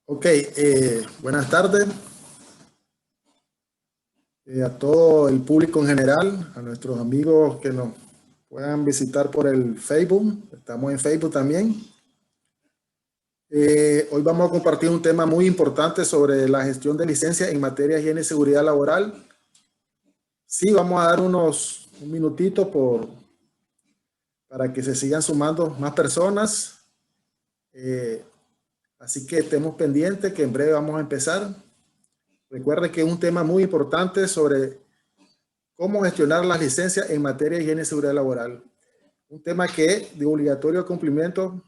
Ok, buenas tardes a todo el público en general, a nuestros amigos que nos puedan visitar por el Facebook. Estamos en Facebook también. Hoy vamos a compartir un tema muy importante sobre la gestión de licencias en materia de higiene y seguridad laboral. Sí, vamos a dar un minutito para que se sigan sumando más personas. Así que estemos pendientes que en breve vamos a empezar. Recuerden que es un tema muy importante sobre cómo gestionar las licencias en materia de higiene y seguridad laboral. Un tema que es de obligatorio cumplimiento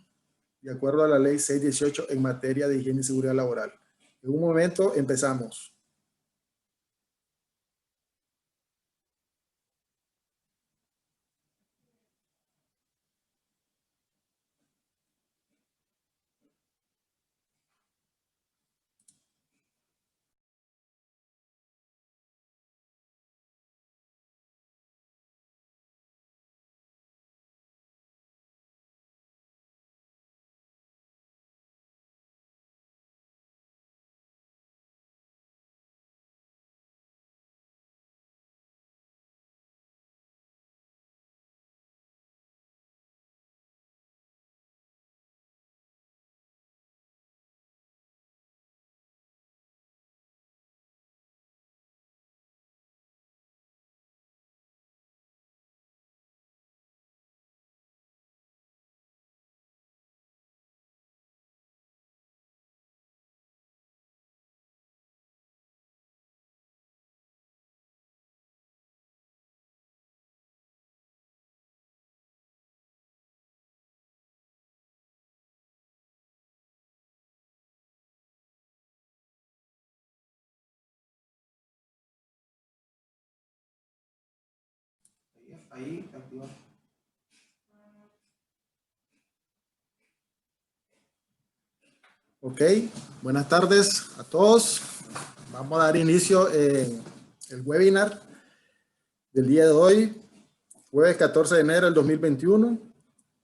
de acuerdo a la ley 618 en materia de higiene y seguridad laboral. En un momento empezamos. Ahí, activa. Ok, buenas tardes a todos. Vamos a dar inicio en el webinar del día de hoy, jueves 14 de enero del 2021,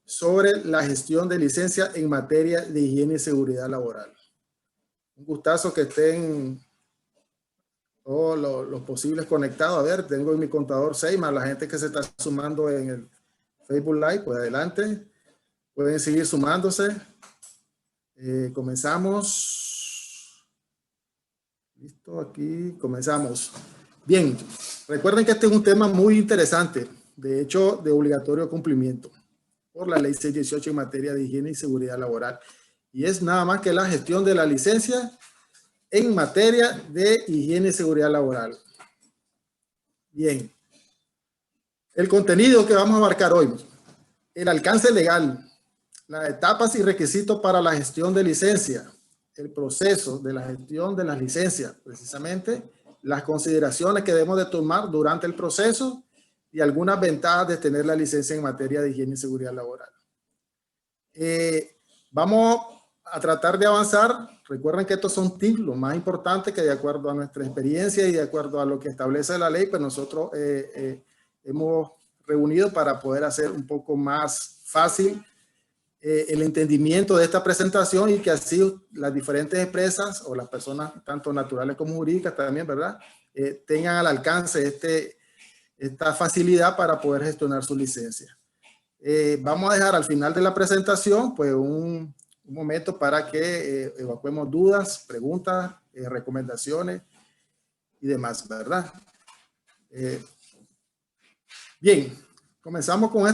sobre la gestión de licencia en materia de higiene y seguridad laboral. Un gustazo que estén todos los posibles conectados. A ver, tengo en mi contador 6 más la gente que se está sumando en el Facebook Live. Pues adelante, pueden seguir sumándose. Comenzamos. Listo, aquí comenzamos. Bien, recuerden que este es un tema muy interesante, de hecho de obligatorio cumplimiento por la ley 618 en materia de higiene y seguridad laboral. Y es nada más que la gestión de la licencia en materia de higiene y seguridad laboral. Bien, el contenido que vamos a abarcar hoy: el alcance legal, las etapas y requisitos para la gestión de licencia, el proceso de la gestión de las licencias, precisamente las consideraciones que debemos de tomar durante el proceso y algunas ventajas de tener la licencia en materia de higiene y seguridad laboral. Vamos a tratar de avanzar. Recuerden que estos son tips, lo más importante, que de acuerdo a nuestra experiencia y de acuerdo a lo que establece la ley, pues nosotros hemos reunido para poder hacer un poco más fácil el entendimiento de esta presentación y que así las diferentes empresas o las personas, tanto naturales como jurídicas también, ¿verdad? Tengan al alcance esta facilidad para poder gestionar su licencia. Vamos a dejar al final de la presentación pues un momento para que evacuemos dudas, preguntas, recomendaciones y demás, ¿verdad? Bien, comenzamos con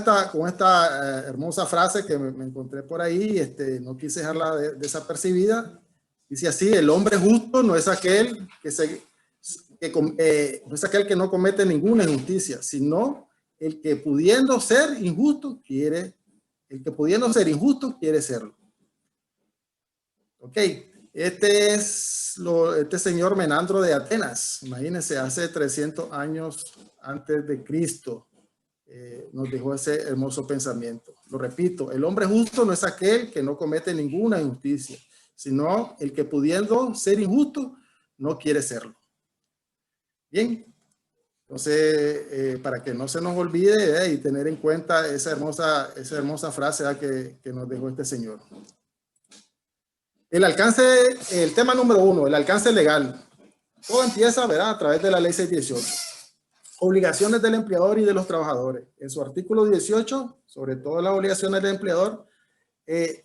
esta hermosa frase que me encontré por ahí. No quise dejarla desapercibida. Dice así: el hombre justo no es aquel no es aquel que no comete ninguna injusticia, sino el que pudiendo ser injusto quiere serlo. Ok, este señor Menandro de Atenas, imagínense, hace 300 años antes de Cristo, nos dejó ese hermoso pensamiento. Lo repito: el hombre justo no es aquel que no comete ninguna injusticia, sino el que pudiendo ser injusto no quiere serlo. Bien, entonces para que no se nos olvide y tener en cuenta esa hermosa frase que nos dejó este señor. El alcance, el tema número 1, el alcance legal. Todo empieza, ¿verdad?, a través de la ley 618. Obligaciones del empleador y de los trabajadores. En su artículo 18, sobre todo las obligaciones del empleador,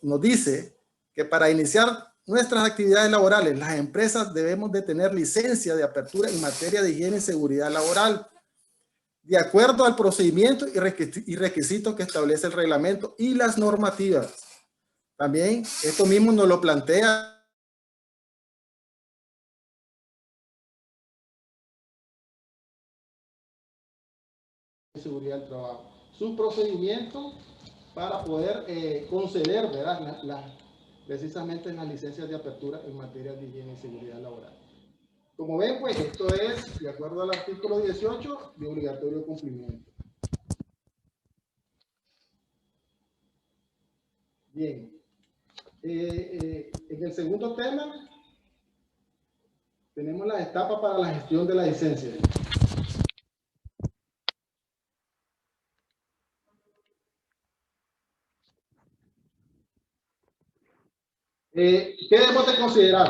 nos dice que para iniciar nuestras actividades laborales, las empresas debemos de tener licencia de apertura en materia de higiene y seguridad laboral, de acuerdo al procedimiento y requisitos que establece el reglamento y las normativas. También esto mismo nos lo plantea seguridad del trabajo, su procedimiento para poder conceder, ¿verdad?, precisamente las licencias de apertura en materia de higiene y seguridad laboral. Como ven, pues esto es, de acuerdo al artículo 18, de obligatorio cumplimiento. Bien. En el segundo tema, tenemos las etapas para la gestión de la licencia. ¿Qué debemos de considerar?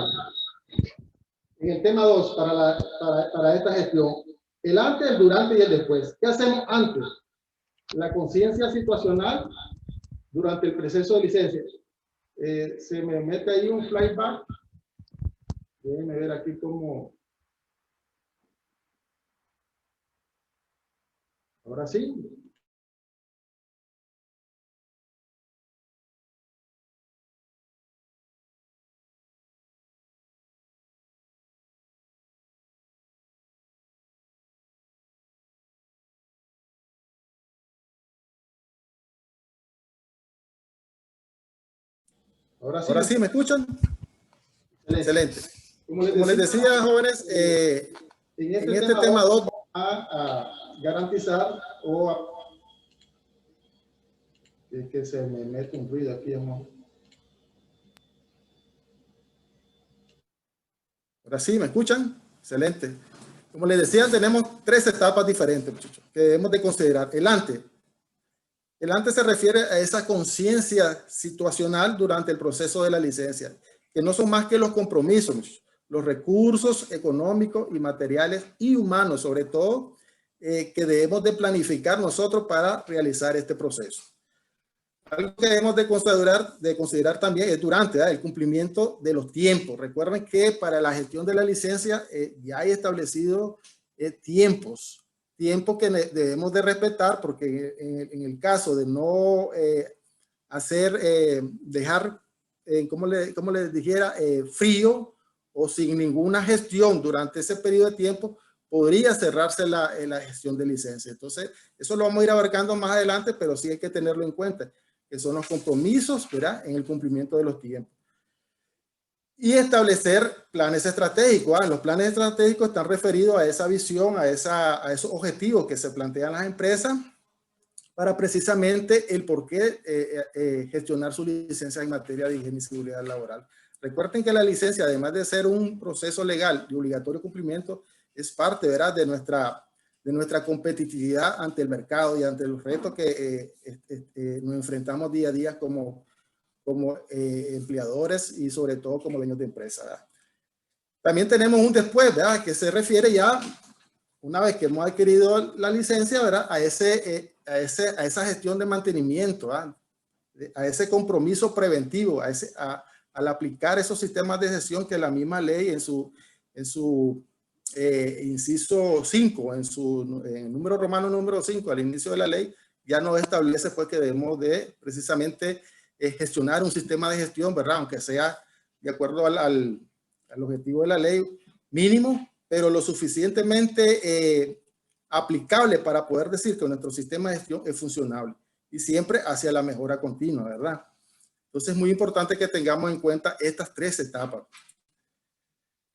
En el tema 2, para esta gestión, el antes, el durante y el después. ¿Qué hacemos antes? La conciencia situacional durante el proceso de licencia. Se me mete ahí un flashback. Déjenme ver aquí cómo. Ahora sí. Ahora sí, ¿me escuchan? Excelente. Como les decía, jóvenes, en este tema 2 a garantizar es que se me mete un ruido aquí, amor. Ahora sí, ¿me escuchan? Excelente. Como les decía, tenemos 3 etapas diferentes, muchachos, que debemos de considerar. El antes. El antes se refiere a esa conciencia situacional durante el proceso de la licencia, que no son más que los compromisos, los recursos económicos y materiales y humanos, sobre todo, que debemos de planificar nosotros para realizar este proceso. Algo que debemos de considerar también es durante el cumplimiento de los tiempos. Recuerden que para la gestión de la licencia ya hay establecido tiempos que debemos de respetar, porque en el caso de no dejar, como les dijera, frío o sin ninguna gestión durante ese periodo de tiempo, podría cerrarse la gestión de licencia. Entonces, eso lo vamos a ir abarcando más adelante, pero sí hay que tenerlo en cuenta, que son los compromisos, ¿verdad?, en el cumplimiento de los tiempos. Y establecer planes estratégicos. Los planes estratégicos están referidos a esa visión, a esos objetivos que se plantean las empresas para precisamente el por qué gestionar su licencia en materia de higiene y seguridad laboral. Recuerden que la licencia, además de ser un proceso legal de obligatorio cumplimiento, es parte, ¿verdad?, de nuestra competitividad ante el mercado y ante los retos que nos enfrentamos día a día como empleadores y sobre todo como dueños de empresa, ¿verdad? También tenemos un después, ¿verdad?, que se refiere ya, una vez que hemos adquirido la licencia, ¿verdad?, a esa gestión de mantenimiento, ¿verdad?, a ese compromiso preventivo, al aplicar esos sistemas de gestión que la misma ley en su inciso 5, en número romano número 5, al inicio de la ley, ya nos establece pues que debemos de precisamente gestionar un sistema de gestión, ¿verdad?, aunque sea de acuerdo al objetivo de la ley mínimo, pero lo suficientemente aplicable para poder decir que nuestro sistema de gestión es funcionable y siempre hacia la mejora continua, ¿verdad? Entonces es muy importante que tengamos en cuenta estas 3 etapas.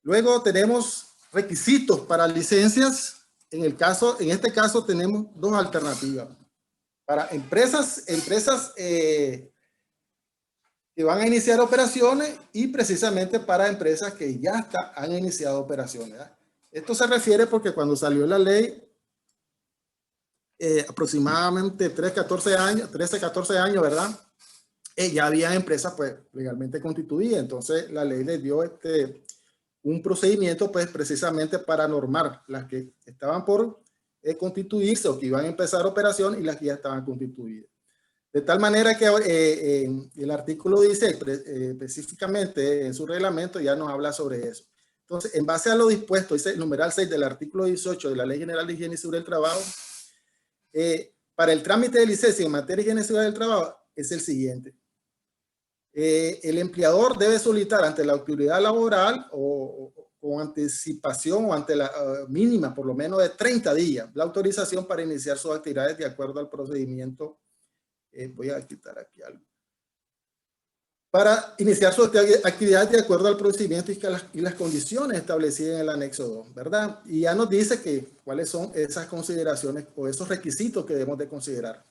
Luego tenemos requisitos para licencias. En este caso tenemos 2 alternativas. Para empresas que van a iniciar operaciones y precisamente para empresas que ya han iniciado operaciones, ¿verdad? Esto se refiere porque cuando salió la ley, aproximadamente 13, 14 años, ¿verdad?, ya había empresas pues legalmente constituidas. Entonces la ley les dio un procedimiento pues precisamente para normar las que estaban por constituirse o que iban a empezar operación y las que ya estaban constituidas. De tal manera que el artículo dice específicamente en su reglamento ya nos habla sobre eso. Entonces, en base a lo dispuesto, dice el numeral 6 del artículo 18 de la Ley General de Higiene y Seguridad del Trabajo, para el trámite de licencia en materia de higiene y seguridad del trabajo es el siguiente. El empleador debe solicitar ante la autoridad laboral o con anticipación o ante la mínima por lo menos de 30 días la autorización para iniciar sus actividades de acuerdo al procedimiento. Voy a quitar aquí algo. Para iniciar su actividad de acuerdo al procedimiento y las condiciones establecidas en el anexo 2, ¿verdad? Y ya nos dice cuáles son esas consideraciones o esos requisitos que debemos de considerar.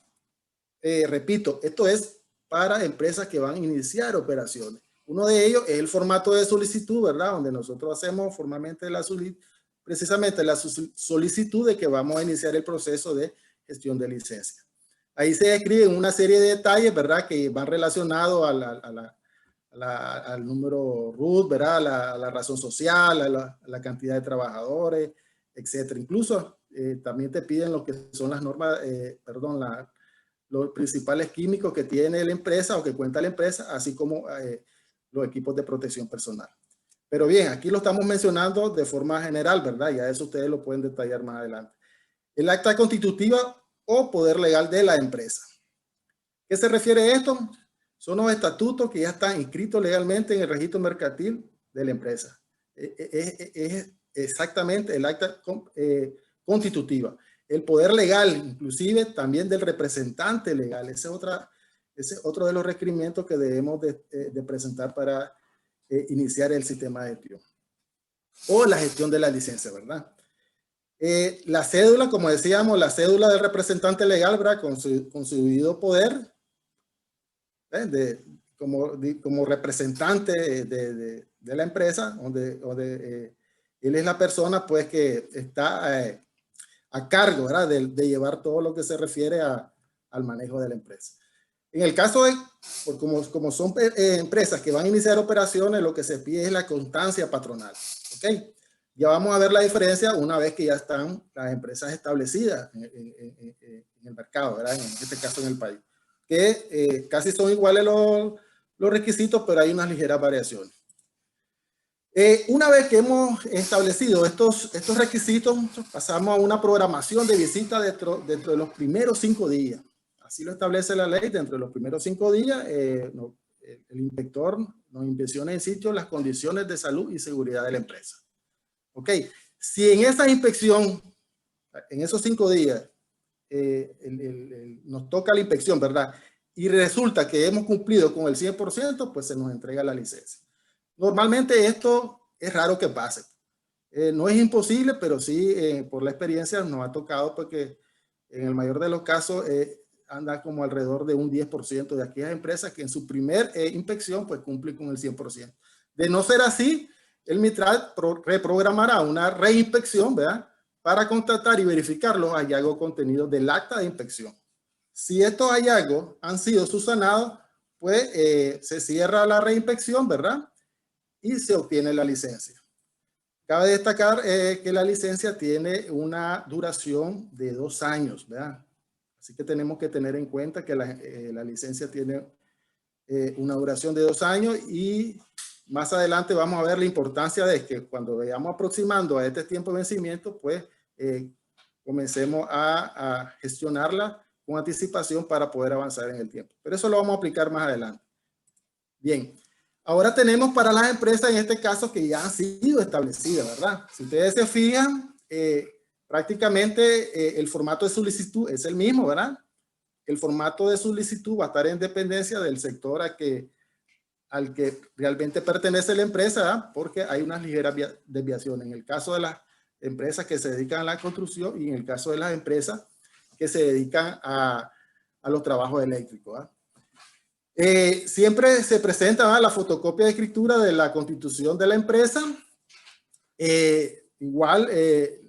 Repito, esto es para empresas que van a iniciar operaciones. Uno de ellos es el formato de solicitud, ¿verdad? Donde nosotros hacemos formalmente precisamente la solicitud de que vamos a iniciar el proceso de gestión de licencia. Ahí se describen una serie de detalles, ¿verdad? Que van relacionados al número RUT, ¿verdad? A la razón social, a la cantidad de trabajadores, etcétera. Incluso también te piden lo que son las normas, los principales químicos que tiene la empresa o que cuenta la empresa, así como los equipos de protección personal. Pero bien, aquí lo estamos mencionando de forma general, ¿verdad? Ya eso ustedes lo pueden detallar más adelante. El acta constitutiva o poder legal de la empresa. ¿Qué se refiere a esto? Son los estatutos que ya están inscritos legalmente en el registro mercantil de la empresa. Es exactamente el acta constitutiva. El poder legal, inclusive también del representante legal. Ese es otro de los requerimientos que debemos de presentar para iniciar el sistema de gestión. O la gestión de la licencia, ¿verdad? La cédula, como decíamos, la cédula del representante legal, ¿verdad? Con su debido poder, como representante de la empresa, donde él es la persona pues que está a cargo, ¿verdad? De llevar todo lo que se refiere al manejo de la empresa. En el caso de, como son empresas que van a iniciar operaciones, lo que se pide es la constancia patronal, ¿ok? Ya vamos a ver la diferencia una vez que ya están las empresas establecidas en el mercado, ¿verdad? En este caso en el país. Que casi son iguales los requisitos, pero hay unas ligeras variaciones. Una vez que hemos establecido estos requisitos, pasamos a una programación de visita dentro de los primeros 5 días. Así lo establece la ley. Dentro de los primeros 5 días, el inspector nos inspecciona en sitio las condiciones de salud y seguridad de la empresa. Ok, si en esa inspección, en esos 5 días, nos toca la inspección, ¿verdad? Y resulta que hemos cumplido con el 100%, pues se nos entrega la licencia. Normalmente esto es raro que pase. No es imposible, pero sí, por la experiencia nos ha tocado porque en el mayor de los casos anda como alrededor de un 10% de aquellas empresas que en su primer inspección pues cumplen con el 100%. De no ser así, el MITRAT reprogramará una reinspección, ¿verdad? Para constatar y verificar los hallazgos contenidos del acta de inspección. Si estos hallazgos han sido subsanados, pues se cierra la reinspección, ¿verdad? Y se obtiene la licencia. Cabe destacar que la licencia tiene una duración de 2 años, ¿verdad? Así que tenemos que tener en cuenta que la licencia tiene una duración de 2 años y más adelante vamos a ver la importancia de que cuando vayamos aproximando a este tiempo de vencimiento, pues comencemos a gestionarla con anticipación para poder avanzar en el tiempo. Pero eso lo vamos a aplicar más adelante. Bien, ahora tenemos para las empresas en este caso que ya han sido establecidas, ¿verdad? Si ustedes se fijan, prácticamente el formato de solicitud es el mismo, ¿verdad? El formato de solicitud va a estar en dependencia del sector al que realmente pertenece la empresa, ¿verdad? Porque hay unas ligeras desviaciones. En el caso de las empresas que se dedican a la construcción y en el caso de las empresas que se dedican a los trabajos eléctricos, ¿verdad? Siempre se presenta, ¿verdad?, la fotocopia de escritura de la constitución de la empresa. Igual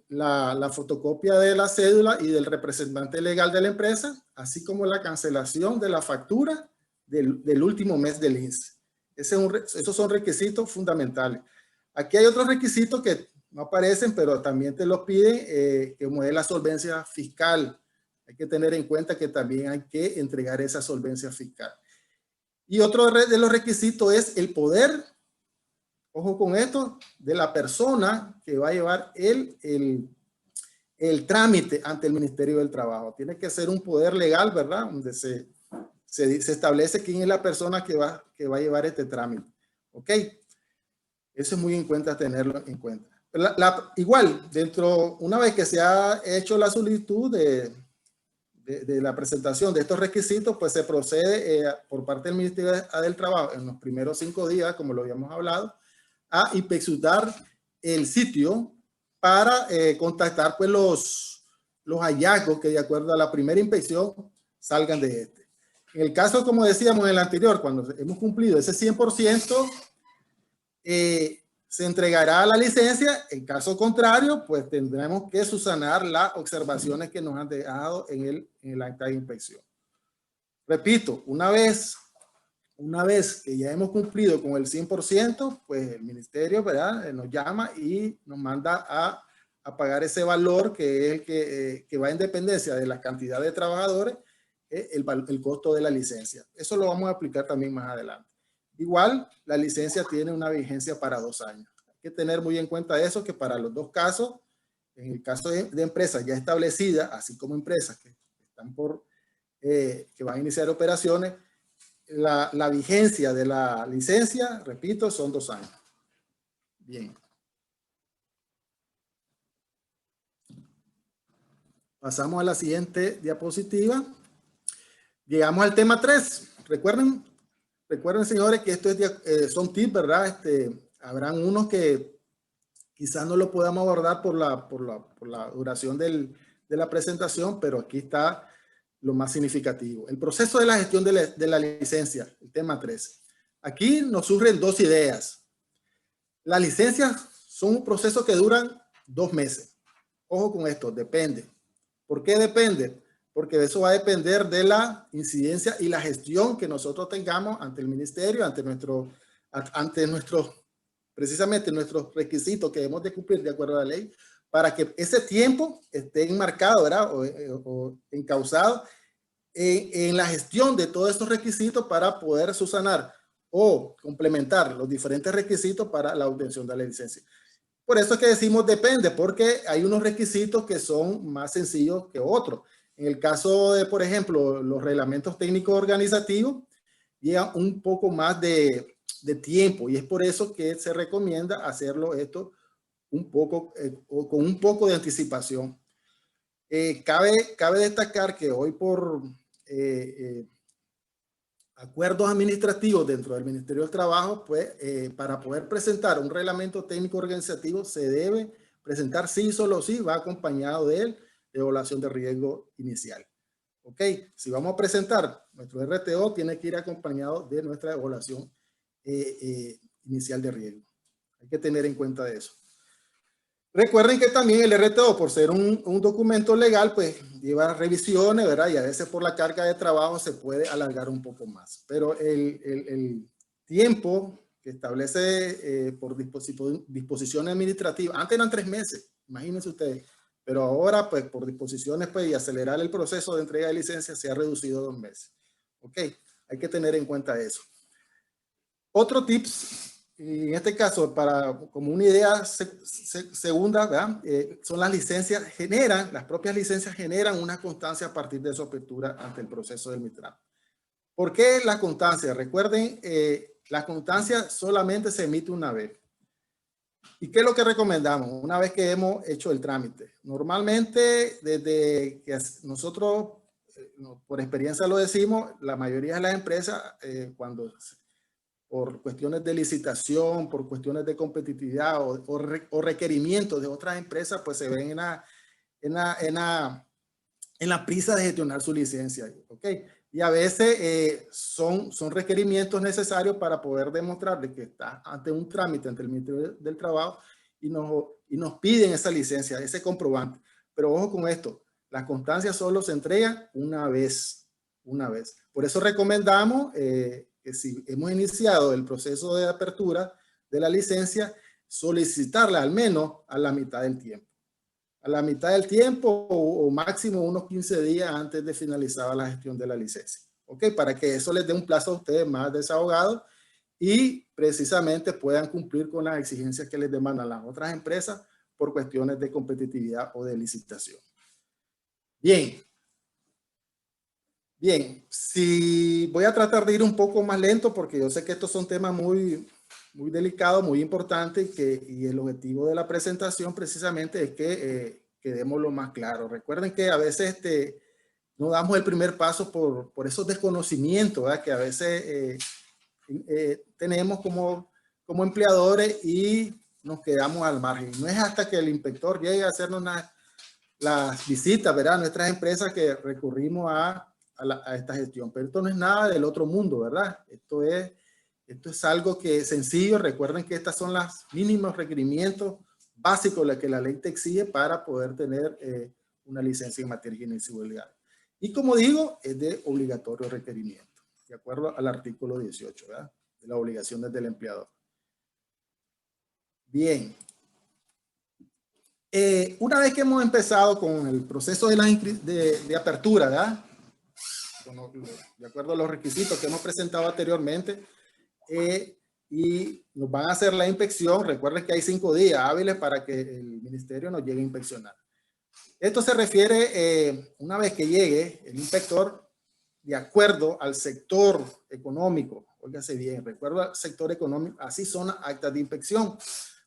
la fotocopia de la cédula y del representante legal de la empresa, así como la cancelación de la factura del último mes del INSS. Esos son requisitos fundamentales. Aquí hay otros requisitos que no aparecen, pero también te los piden, como es la solvencia fiscal. Hay que tener en cuenta que también hay que entregar esa solvencia fiscal. Y otro de los requisitos es el poder, ojo con esto, de la persona que va a llevar el trámite ante el Ministerio del Trabajo. Tiene que ser un poder legal, ¿verdad? Donde se establece quién es la persona que va a llevar este trámite. ¿Ok? Eso es muy en cuenta tenerlo en cuenta. Igual, una vez que se ha hecho la solicitud de la presentación de estos requisitos, pues se procede por parte del Ministerio del Trabajo en los primeros 5 días, como lo habíamos hablado, a inspeccionar el sitio para contactar pues los hallazgos que de acuerdo a la primera inspección salgan de este. En el caso, como decíamos en el anterior, cuando hemos cumplido ese 100%, se entregará la licencia. En caso contrario, pues tendremos que subsanar las observaciones que nos han dejado en el acta de inspección. Repito, una vez que ya hemos cumplido con el 100%, pues el ministerio, ¿verdad?, nos llama y nos manda a pagar ese valor que es el que va en dependencia de la cantidad de trabajadores, el costo de la licencia. Eso lo vamos a aplicar también más adelante. Igual, la licencia tiene una vigencia para 2 años. Hay que tener muy en cuenta eso, que para los dos casos, en el caso de empresas ya establecidas, así como empresas que están que van a iniciar operaciones, la vigencia de la licencia, repito, son 2 años. Bien. Pasamos a la siguiente diapositiva. Llegamos al tema 3. Recuerden, señores, que esto son tips, ¿verdad? Habrán unos que quizás no lo podamos abordar por la duración de la presentación, pero aquí está lo más significativo. El proceso de la gestión de la licencia, el tema 3. Aquí nos surgen 2 ideas. Las licencias son un proceso que duran 2 meses. Ojo con esto, depende. ¿Por qué depende? Porque eso va a depender de la incidencia y la gestión que nosotros tengamos ante el ministerio, precisamente nuestros requisitos que debemos de cumplir de acuerdo a la ley, para que ese tiempo esté enmarcado, ¿verdad?, o encauzado en la gestión de todos estos requisitos para poder subsanar o complementar los diferentes requisitos para la obtención de la licencia. Por eso es que decimos depende, porque hay unos requisitos que son más sencillos que otros. En el caso de, por ejemplo, los reglamentos técnicos organizativos, llevan un poco más de tiempo, y es por eso que se recomienda hacerlo esto un poco con un poco de anticipación. Cabe destacar que hoy por acuerdos administrativos dentro del Ministerio del Trabajo, pues para poder presentar un reglamento técnico organizativo se debe presentar sí, solo sí, va acompañado de evaluación de riesgo inicial. Ok, si vamos a presentar nuestro RTO, tiene que ir acompañado de nuestra evaluación inicial de riesgo. Hay que tener en cuenta eso. Recuerden que también el RTO, por ser un documento legal, pues lleva revisiones, ¿verdad? Y a veces por la carga de trabajo se puede alargar un poco más. Pero el tiempo que establece por disposición administrativa, antes eran 3 meses, imagínense ustedes, pero ahora pues por disposiciones pues y acelerar el proceso de entrega de licencia se ha reducido a 2 meses. Ok, hay que tener en cuenta eso. Otro tips, en este caso, como una idea segunda, ¿verdad? Son las licencias, las propias licencias generan una constancia a partir de su apertura ante el proceso del MITRAM. ¿Por qué la constancia? Recuerden, la constancia solamente se emite una vez. ¿Y qué es lo que recomendamos una vez que hemos hecho el trámite? Normalmente, desde que nosotros, por experiencia lo decimos, la mayoría de las empresas, cuando por cuestiones de licitación, por cuestiones de competitividad o requerimientos de otras empresas, pues se ven en la prisa de gestionar su licencia. ¿Okay? Y a veces son requerimientos necesarios para poder demostrar de que está ante un trámite ante el Ministerio del Trabajo y nos piden esa licencia, ese comprobante. Pero ojo con esto, la constancia solo se entrega una vez una vez. Por eso recomendamos que si hemos iniciado el proceso de apertura de la licencia, solicitarla al menos a la mitad del tiempo. A la mitad del tiempo o máximo unos 15 días antes de finalizar la gestión de la licencia. ¿Ok? Para que eso les dé un plazo a ustedes más desahogados y precisamente puedan cumplir con las exigencias que les demandan las otras empresas por cuestiones de competitividad o de licitación. Bien. Bien, si voy a tratar de ir un poco más lento porque yo sé que estos son temas muy delicados, muy importantes y el objetivo de la presentación precisamente es que quedemos lo más claro. Recuerden que a veces no damos el primer paso por esos desconocimientos, ¿verdad? Que a veces tenemos como empleadores y nos quedamos al margen. No es hasta que el inspector llegue a hacernos las visitas, ¿verdad? A nuestras empresas que recurrimos a esta gestión. Pero esto no es nada del otro mundo, ¿verdad? Esto es algo que es sencillo. Recuerden que estos son los mínimos requerimientos básicos que la ley te exige para poder tener una licencia en materia de higiene y seguridad. Y como digo, es de obligatorio requerimiento, de acuerdo al artículo 18, ¿verdad? De las obligaciones del empleador. Bien. Una vez que hemos empezado con el proceso de apertura, ¿verdad? De acuerdo a los requisitos que hemos presentado anteriormente, y nos van a hacer la inspección. Recuerden que hay 5 días hábiles para que el ministerio nos llegue a inspeccionar. Esto se refiere, una vez que llegue el inspector, de acuerdo al sector económico, óigase bien, recuerdo al sector económico, así son las actas de inspección.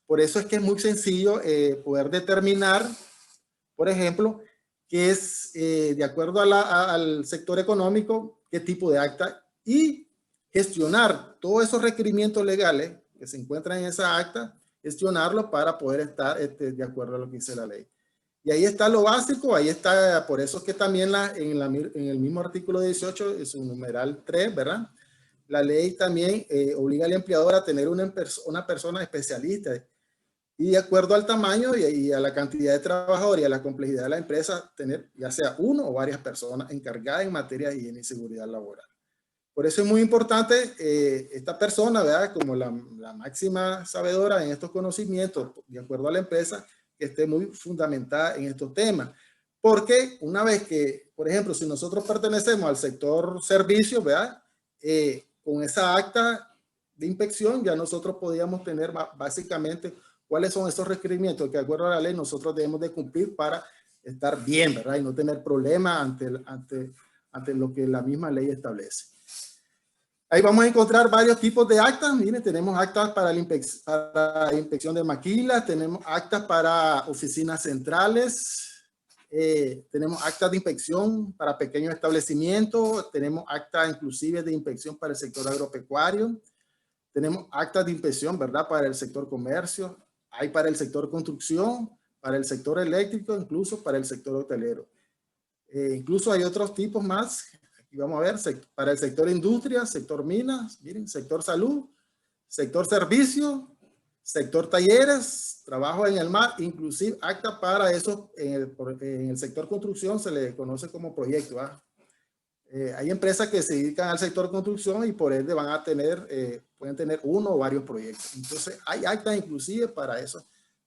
Por eso es que es muy sencillo poder determinar, por ejemplo, que es de acuerdo al sector económico, qué tipo de acta, y gestionar todos esos requerimientos legales que se encuentran en esa acta, gestionarlos para poder estar de acuerdo a lo que dice la ley. Y ahí está lo básico, ahí está, por eso es que también en el mismo artículo 18, es un numeral 3, ¿verdad? La ley también obliga al empleador a tener una persona especialista y de acuerdo al tamaño y a la cantidad de trabajadores y a la complejidad de la empresa, tener ya sea uno o varias personas encargadas en materia de higiene y seguridad laboral. Por eso es muy importante esta persona, ¿verdad? Como la máxima sabedora en estos conocimientos, de acuerdo a la empresa, que esté muy fundamentada en estos temas. Porque una vez que, por ejemplo, si nosotros pertenecemos al sector servicios, ¿verdad? Con esa acta de inspección ya nosotros podíamos tener básicamente cuáles son esos requerimientos que de acuerdo a la ley nosotros debemos de cumplir para estar bien, ¿verdad? Y no tener problemas ante lo que la misma ley establece. Ahí vamos a encontrar varios tipos de actas. Miren, tenemos actas para la inspección de maquilas, tenemos actas para oficinas centrales, tenemos actas de inspección para pequeños establecimientos, tenemos actas inclusive de inspección para el sector agropecuario, tenemos actas de inspección, ¿verdad? Para el sector comercio, hay para el sector construcción, para el sector eléctrico, incluso para el sector hotelero. Incluso hay otros tipos más. Aquí vamos a ver, para el sector industria, sector minas, miren, sector salud, sector servicio, sector talleres, trabajo en el mar, inclusive acta para eso en el sector construcción se le conoce como proyecto. Hay empresas que se dedican al sector construcción y por ende van a tener, pueden tener uno o varios proyectos. Entonces hay actas inclusive para esos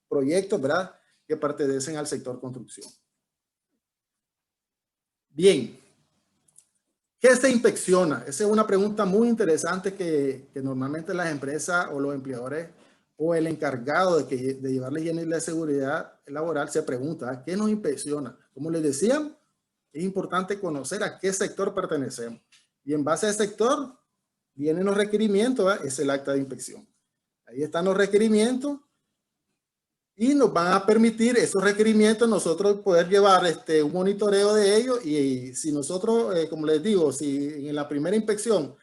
proyectos, ¿verdad? Que pertenecen al sector construcción. Bien. ¿Qué se inspecciona? Esa es una pregunta muy interesante que normalmente las empresas o los empleadores o el encargado de llevar la higiene y la seguridad laboral se pregunta, ¿qué nos inspecciona? Como les decía, es importante conocer a qué sector pertenecemos. Y en base a ese sector vienen los requerimientos, ¿verdad? Es el acta de inspección. Ahí están los requerimientos y nos van a permitir esos requerimientos nosotros poder llevar un monitoreo de ellos y si nosotros, como les digo, si en la primera inspección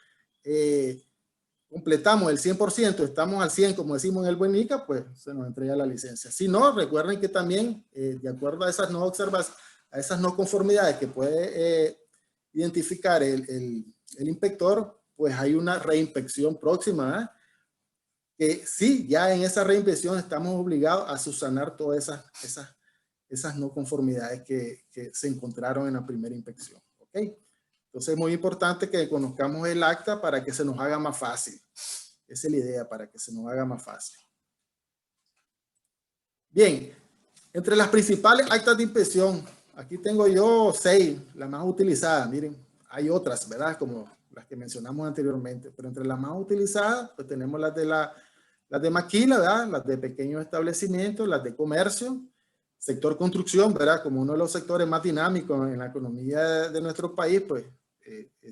completamos el 100%, estamos al 100 como decimos en el buen ICA, pues se nos entrega la licencia. Si no, recuerden que también de acuerdo a esas no observaciones, a esas no conformidades que puede identificar el inspector, pues hay una reinspección próxima, que sí, ya en esa reinspección estamos obligados a subsanar todas esas no conformidades que se encontraron en la primera inspección. ¿Ok? Entonces es muy importante que conozcamos el acta para que se nos haga más fácil. Esa es la idea, para que se nos haga más fácil. Bien, entre las principales actas de inspección, aquí tengo yo 6, las más utilizadas. Miren, hay otras, ¿verdad? Como las que mencionamos anteriormente, pero entre las más utilizadas, pues tenemos las de maquila, ¿verdad? Las de pequeños establecimientos, las de comercio, sector construcción, ¿verdad? Como uno de los sectores más dinámicos en la economía de nuestro país, pues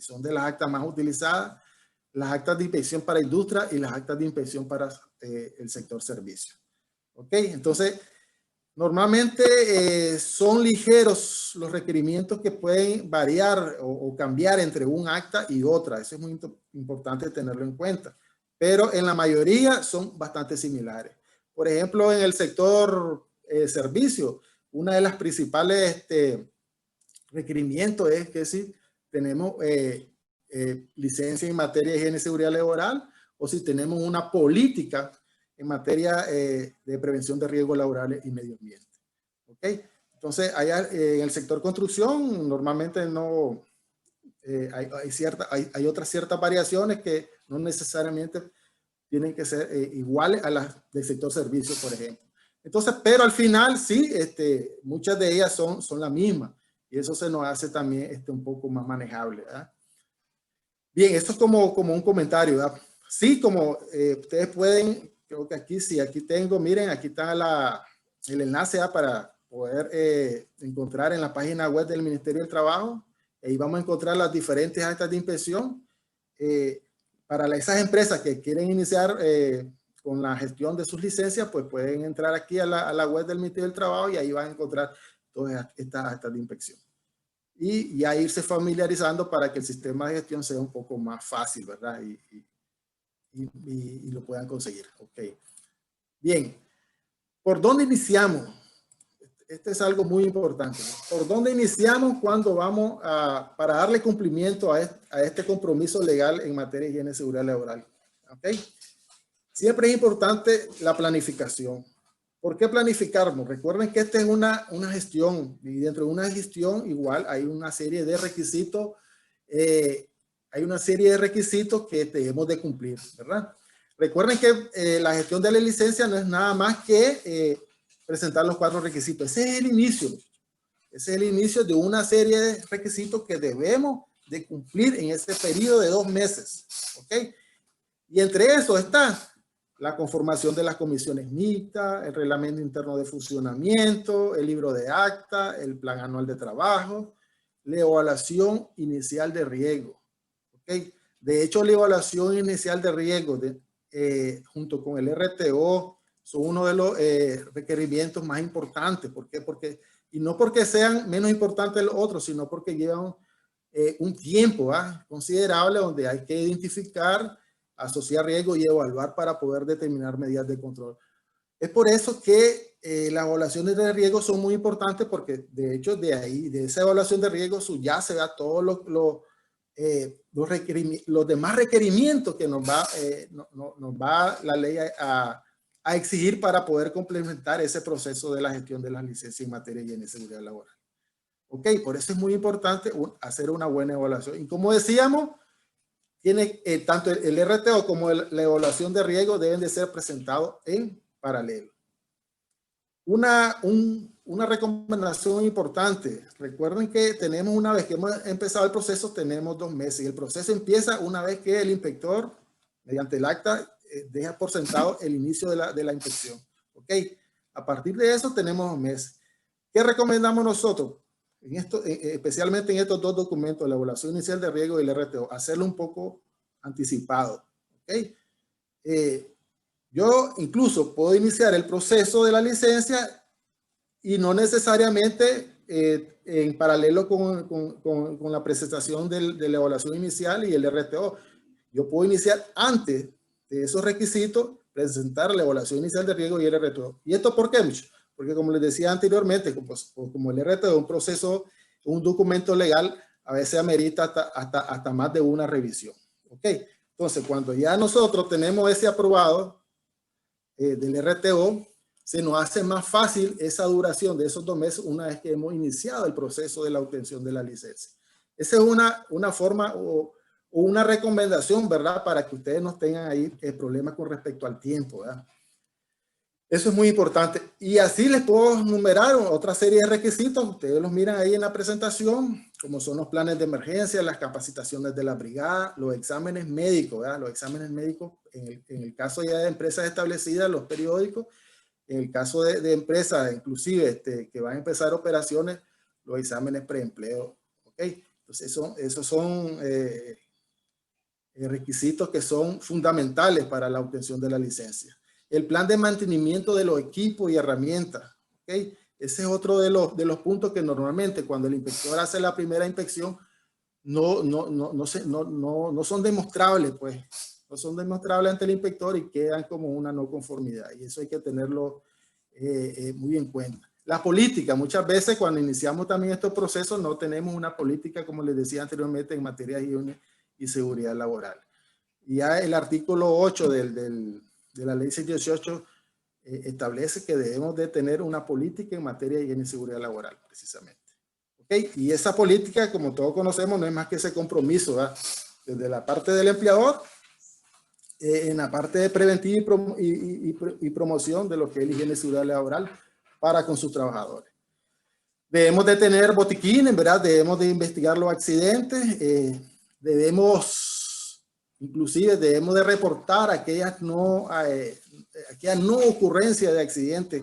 son de las actas más utilizadas, las actas de inspección para industria y las actas de inspección para el sector servicio. ¿Ok? Entonces, normalmente son ligeros los requerimientos que pueden variar o cambiar entre un acta y otra. Eso es muy importante tenerlo en cuenta. Pero en la mayoría son bastante similares. Por ejemplo, en el sector servicio, una de las principales requerimientos es que si tenemos licencia en materia de higiene y seguridad laboral o si tenemos una política en materia de prevención de riesgos laborales y medio ambiente. ¿Ok? Entonces, allá en el sector construcción normalmente no hay otras ciertas variaciones que no necesariamente tienen que ser iguales a las del sector servicio, por ejemplo. Entonces, pero al final sí, muchas de ellas son las mismas y eso se nos hace también un poco más manejable, ¿verdad? Bien, esto es como un comentario, ¿verdad? Sí, como ustedes pueden, creo que aquí sí, aquí tengo, miren, aquí está el enlace para poder encontrar en la página web del Ministerio del Trabajo. Ahí vamos a encontrar las diferentes actas de inspección. Para esas empresas que quieren iniciar con la gestión de sus licencias, pues pueden entrar aquí a la web del Ministerio del Trabajo y ahí van a encontrar todas estas actas de inspección. Y ya irse familiarizando para que el sistema de gestión sea un poco más fácil, ¿verdad? Y lo puedan conseguir. Ok. Bien. ¿Por dónde iniciamos? Este es algo muy importante, ¿no? ¿Por dónde iniciamos cuando vamos para darle cumplimiento a este compromiso legal en materia de higiene y seguridad laboral? ¿Ok? Siempre es importante la planificación. ¿Por qué planificarnos? Recuerden que esta es una gestión y dentro de una gestión igual hay una serie de requisitos, que debemos de cumplir, ¿verdad? Recuerden que la gestión de la licencia no es nada más que presentar los 4 requisitos. Ese es el inicio. Ese es el inicio de una serie de requisitos que debemos de cumplir en este periodo de 2 meses. ¿Ok? Y entre eso está la conformación de las comisiones mixtas, el reglamento interno de funcionamiento, el libro de acta, el plan anual de trabajo, la evaluación inicial de riesgo. ¿Okay? De hecho, la evaluación inicial de riesgo junto con el RTO son uno de los requerimientos más importantes. ¿Por qué? Y no porque sean menos importantes los otros, sino porque llevan un tiempo considerable donde hay que identificar, asociar riesgo y evaluar para poder determinar medidas de control. Es por eso que las evaluaciones de riesgo son muy importantes porque de hecho de esa evaluación de riesgo subyace a todos los demás requerimientos que nos va la ley a exigir para poder complementar ese proceso de la gestión de las licencias en materia de higiene y seguridad laboral. Ok, por eso es muy importante hacer una buena evaluación. Y como decíamos, tiene tanto el RTO como la evaluación de riesgo deben de ser presentados en paralelo. Una recomendación importante. Recuerden que tenemos, una vez que hemos empezado el proceso, tenemos 2 meses. Y el proceso empieza una vez que el inspector, mediante el acta, deja por sentado el inicio de la inspección. ¿Ok? A partir de eso tenemos 2 meses. ¿Qué recomendamos nosotros? Especialmente en estos 2 documentos, la evaluación inicial de riesgo y el RTO, hacerlo un poco anticipado. ¿Okay? Yo incluso puedo iniciar el proceso de la licencia y no necesariamente en paralelo con la presentación de la evaluación inicial y el RTO. Yo puedo iniciar antes de esos requisitos, presentar la evaluación inicial de riesgo y el RTO. ¿Y esto por qué? Porque como les decía anteriormente, como el RTO es un proceso, un documento legal, a veces amerita hasta más de una revisión. ¿Ok? Entonces, cuando ya nosotros tenemos ese aprobado del RTO, se nos hace más fácil esa duración de esos 2 meses una vez que hemos iniciado el proceso de la obtención de la licencia. Esa es una forma o una recomendación, ¿verdad? Para que ustedes no tengan ahí problemas con respecto al tiempo, ¿verdad? Eso es muy importante. Y así les puedo enumerar otra serie de requisitos. Ustedes los miran ahí en la presentación, como son los planes de emergencia, las capacitaciones de la brigada, los exámenes médicos, ¿verdad? Los exámenes médicos, en el caso ya de empresas establecidas, los periódicos, en el caso de empresas, inclusive que van a empezar operaciones, los exámenes preempleo. ¿Ok? Entonces, esos son requisitos que son fundamentales para la obtención de la licencia. El plan de mantenimiento de los equipos y herramientas. ¿Okay? Ese es otro de los puntos que normalmente cuando el inspector hace la primera inspección no son demostrables, pues. No son demostrables ante el inspector y quedan como una no conformidad. Y eso hay que tenerlo muy en cuenta. La política, muchas veces cuando iniciamos también estos procesos no tenemos una política, como les decía anteriormente, en materia de higiene y seguridad laboral. Y ya el artículo 8 de la ley 618 establece que debemos de tener una política en materia de higiene y seguridad laboral, precisamente. ¿Okay? Y esa política, como todos conocemos, no es más que ese compromiso, ¿verdad? Desde la parte del empleador, en la parte de preventiva y promoción de lo que es la higiene y seguridad laboral para con sus trabajadores. Debemos de tener botiquines, ¿verdad? Debemos de investigar los accidentes, inclusive debemos de reportar aquellas no ocurrencias de accidentes.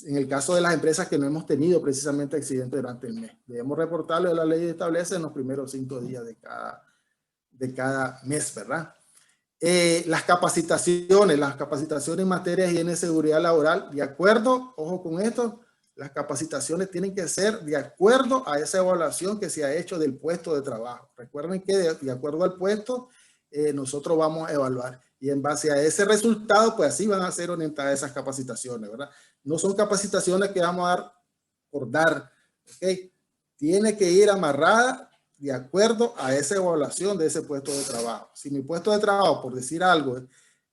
En el caso de las empresas que no hemos tenido precisamente accidentes durante el mes, debemos reportarlo. La ley establece en los primeros 5 días de cada mes, ¿verdad? Las capacitaciones en materia de higiene y seguridad laboral, de acuerdo, ojo con esto, las capacitaciones tienen que ser de acuerdo a esa evaluación que se ha hecho del puesto de trabajo. Recuerden que de acuerdo al puesto, nosotros vamos a evaluar. Y en base a ese resultado, pues así van a ser orientadas esas capacitaciones, ¿verdad? No son capacitaciones que vamos a dar por dar, ¿ok? Tiene que ir amarrada de acuerdo a esa evaluación de ese puesto de trabajo. Si mi puesto de trabajo, por decir algo,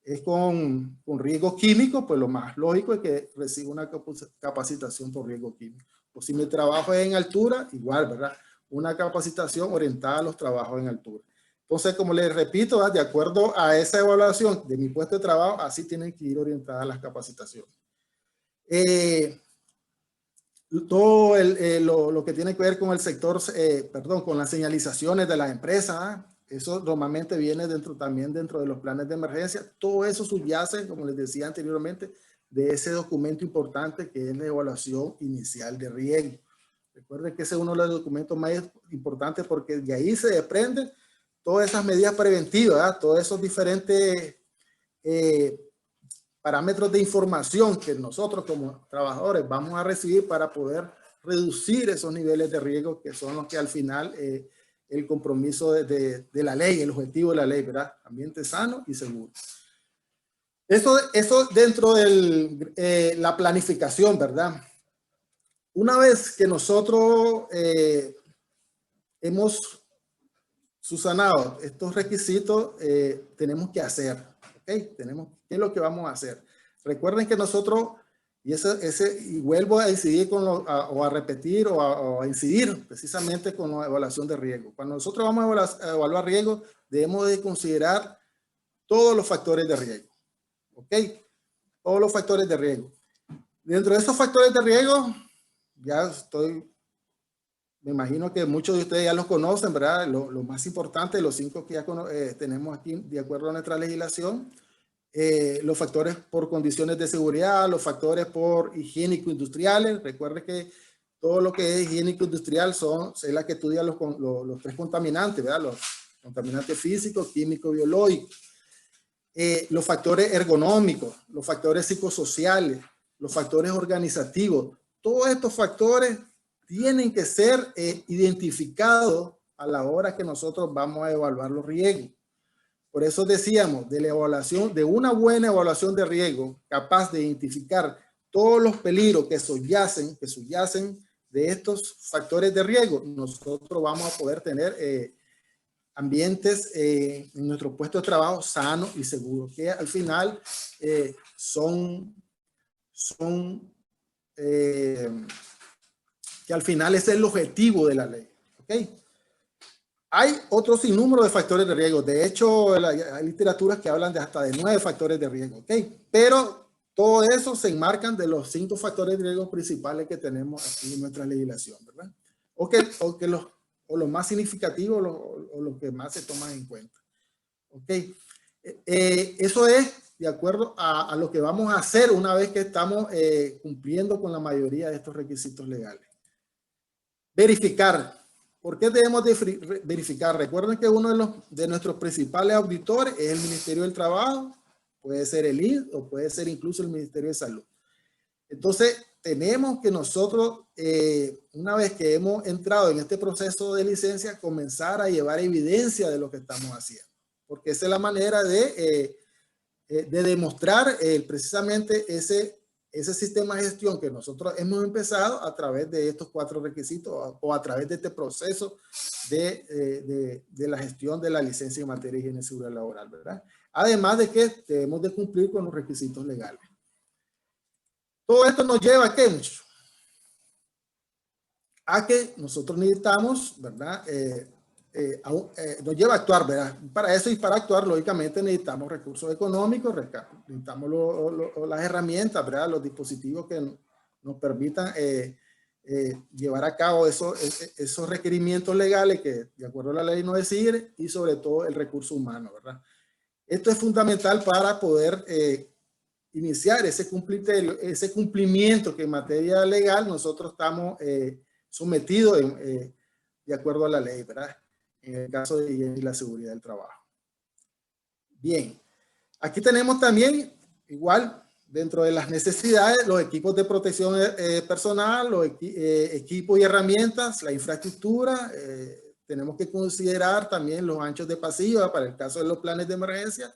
es con riesgo químico, pues lo más lógico es que reciba una capacitación por riesgo químico. O si mi trabajo es en altura, igual, ¿verdad? Una capacitación orientada a los trabajos en altura. Entonces, como les repito, ¿verdad? De acuerdo a esa evaluación de mi puesto de trabajo, así tienen que ir orientadas las capacitaciones. Todo lo que tiene que ver con el sector, con las señalizaciones de las empresas, eso normalmente viene también dentro de los planes de emergencia. Todo eso subyace, como les decía anteriormente, de ese documento importante que es la evaluación inicial de riesgo. Recuerden que ese es uno de los documentos más importantes porque de ahí se desprenden todas esas medidas preventivas, ¿verdad? Todos esos diferentes parámetros de información que nosotros como trabajadores vamos a recibir para poder reducir esos niveles de riesgo que son los que al final el compromiso de la ley, el objetivo de la ley, ¿verdad? Ambiente sano y seguro. Eso dentro de la planificación, ¿verdad? Una vez que nosotros hemos subsanado estos requisitos, tenemos que hacer, ¿ok? ¿Qué es lo que vamos a hacer? Recuerden que nosotros, y vuelvo a incidir o a repetir o a incidir precisamente con la evaluación de riesgo. Cuando nosotros vamos a evaluar riesgo, debemos de considerar todos los factores de riesgo, ¿ok? Todos los factores de riesgo. Dentro de esos factores de riesgo, me imagino que muchos de ustedes ya los conocen, ¿verdad? Lo más importante, los 5 que ya tenemos aquí de acuerdo a nuestra legislación, los factores por condiciones de seguridad, los factores por higiénico-industriales. Recuerde que todo lo que es higiénico-industrial es la que estudia los 3 contaminantes, ¿verdad? Los contaminantes físicos, químicos, biológicos. Los factores ergonómicos, los factores psicosociales, los factores organizativos. Todos estos factores tienen que ser identificados a la hora que nosotros vamos a evaluar los riesgos. Por eso decíamos, de una buena evaluación de riesgo, capaz de identificar todos los peligros que subyacen de estos factores de riesgo, nosotros vamos a poder tener ambientes en nuestro puesto de trabajo sanos y seguros, que al final que al final es el objetivo de la ley. ¿Okay? Hay otro sinnúmero de factores de riesgo. De hecho, hay literaturas que hablan de hasta de 9 factores de riesgo, ¿ok? Pero todo eso se enmarcan de los 5 factores de riesgo principales que tenemos aquí en nuestra legislación, ¿verdad? O los más significativos o los que más se toman en cuenta, ¿ok? Eso es de acuerdo a lo que vamos a hacer una vez que estamos cumpliendo con la mayoría de estos requisitos legales. Verificar. ¿Por qué debemos de verificar? Recuerden que uno de nuestros principales auditores es el Ministerio del Trabajo, puede ser el INS o puede ser incluso el Ministerio de Salud. Entonces, tenemos que nosotros, una vez que hemos entrado en este proceso de licencia, comenzar a llevar evidencia de lo que estamos haciendo. Porque esa es la manera de demostrar precisamente ese sistema de gestión que nosotros hemos empezado a través de estos 4 requisitos o a través de este proceso de la gestión de la licencia en materia de higiene y seguridad laboral, ¿verdad? Además de que debemos de cumplir con los requisitos legales. Todo esto nos lleva a qué, muchachos? A que nosotros necesitamos, ¿verdad? Nos lleva a actuar, ¿verdad? Para eso y para actuar, lógicamente, necesitamos recursos económicos, necesitamos las herramientas, ¿verdad? Los dispositivos que nos permitan llevar a cabo esos requerimientos legales que, de acuerdo a la ley, nos exigen, y sobre todo el recurso humano, ¿verdad? Esto es fundamental para poder iniciar ese cumplimiento que en materia legal nosotros estamos sometidos de acuerdo a la ley, ¿verdad? En el caso de higiene y la seguridad del trabajo. Bien, aquí tenemos también, igual, dentro de las necesidades, los equipos de protección personal, los equipos y herramientas, la infraestructura. Tenemos que considerar también los anchos de pasillo para el caso de los planes de emergencia.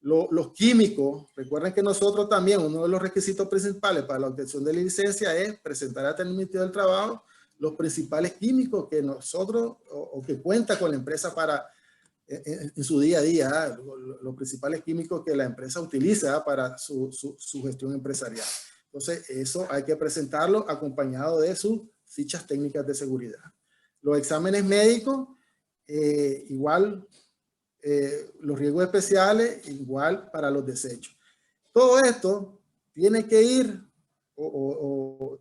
Los químicos, recuerden que nosotros también, uno de los requisitos principales para la obtención de la licencia es presentar ante el Ministerio del Trabajo los principales químicos que nosotros o que cuenta con la empresa para en su día a día, los principales químicos que la empresa utiliza para su gestión empresarial. Entonces, eso hay que presentarlo acompañado de sus fichas técnicas de seguridad. Los exámenes médicos, igual, los riesgos especiales, igual para los desechos. Todo esto tiene que ir o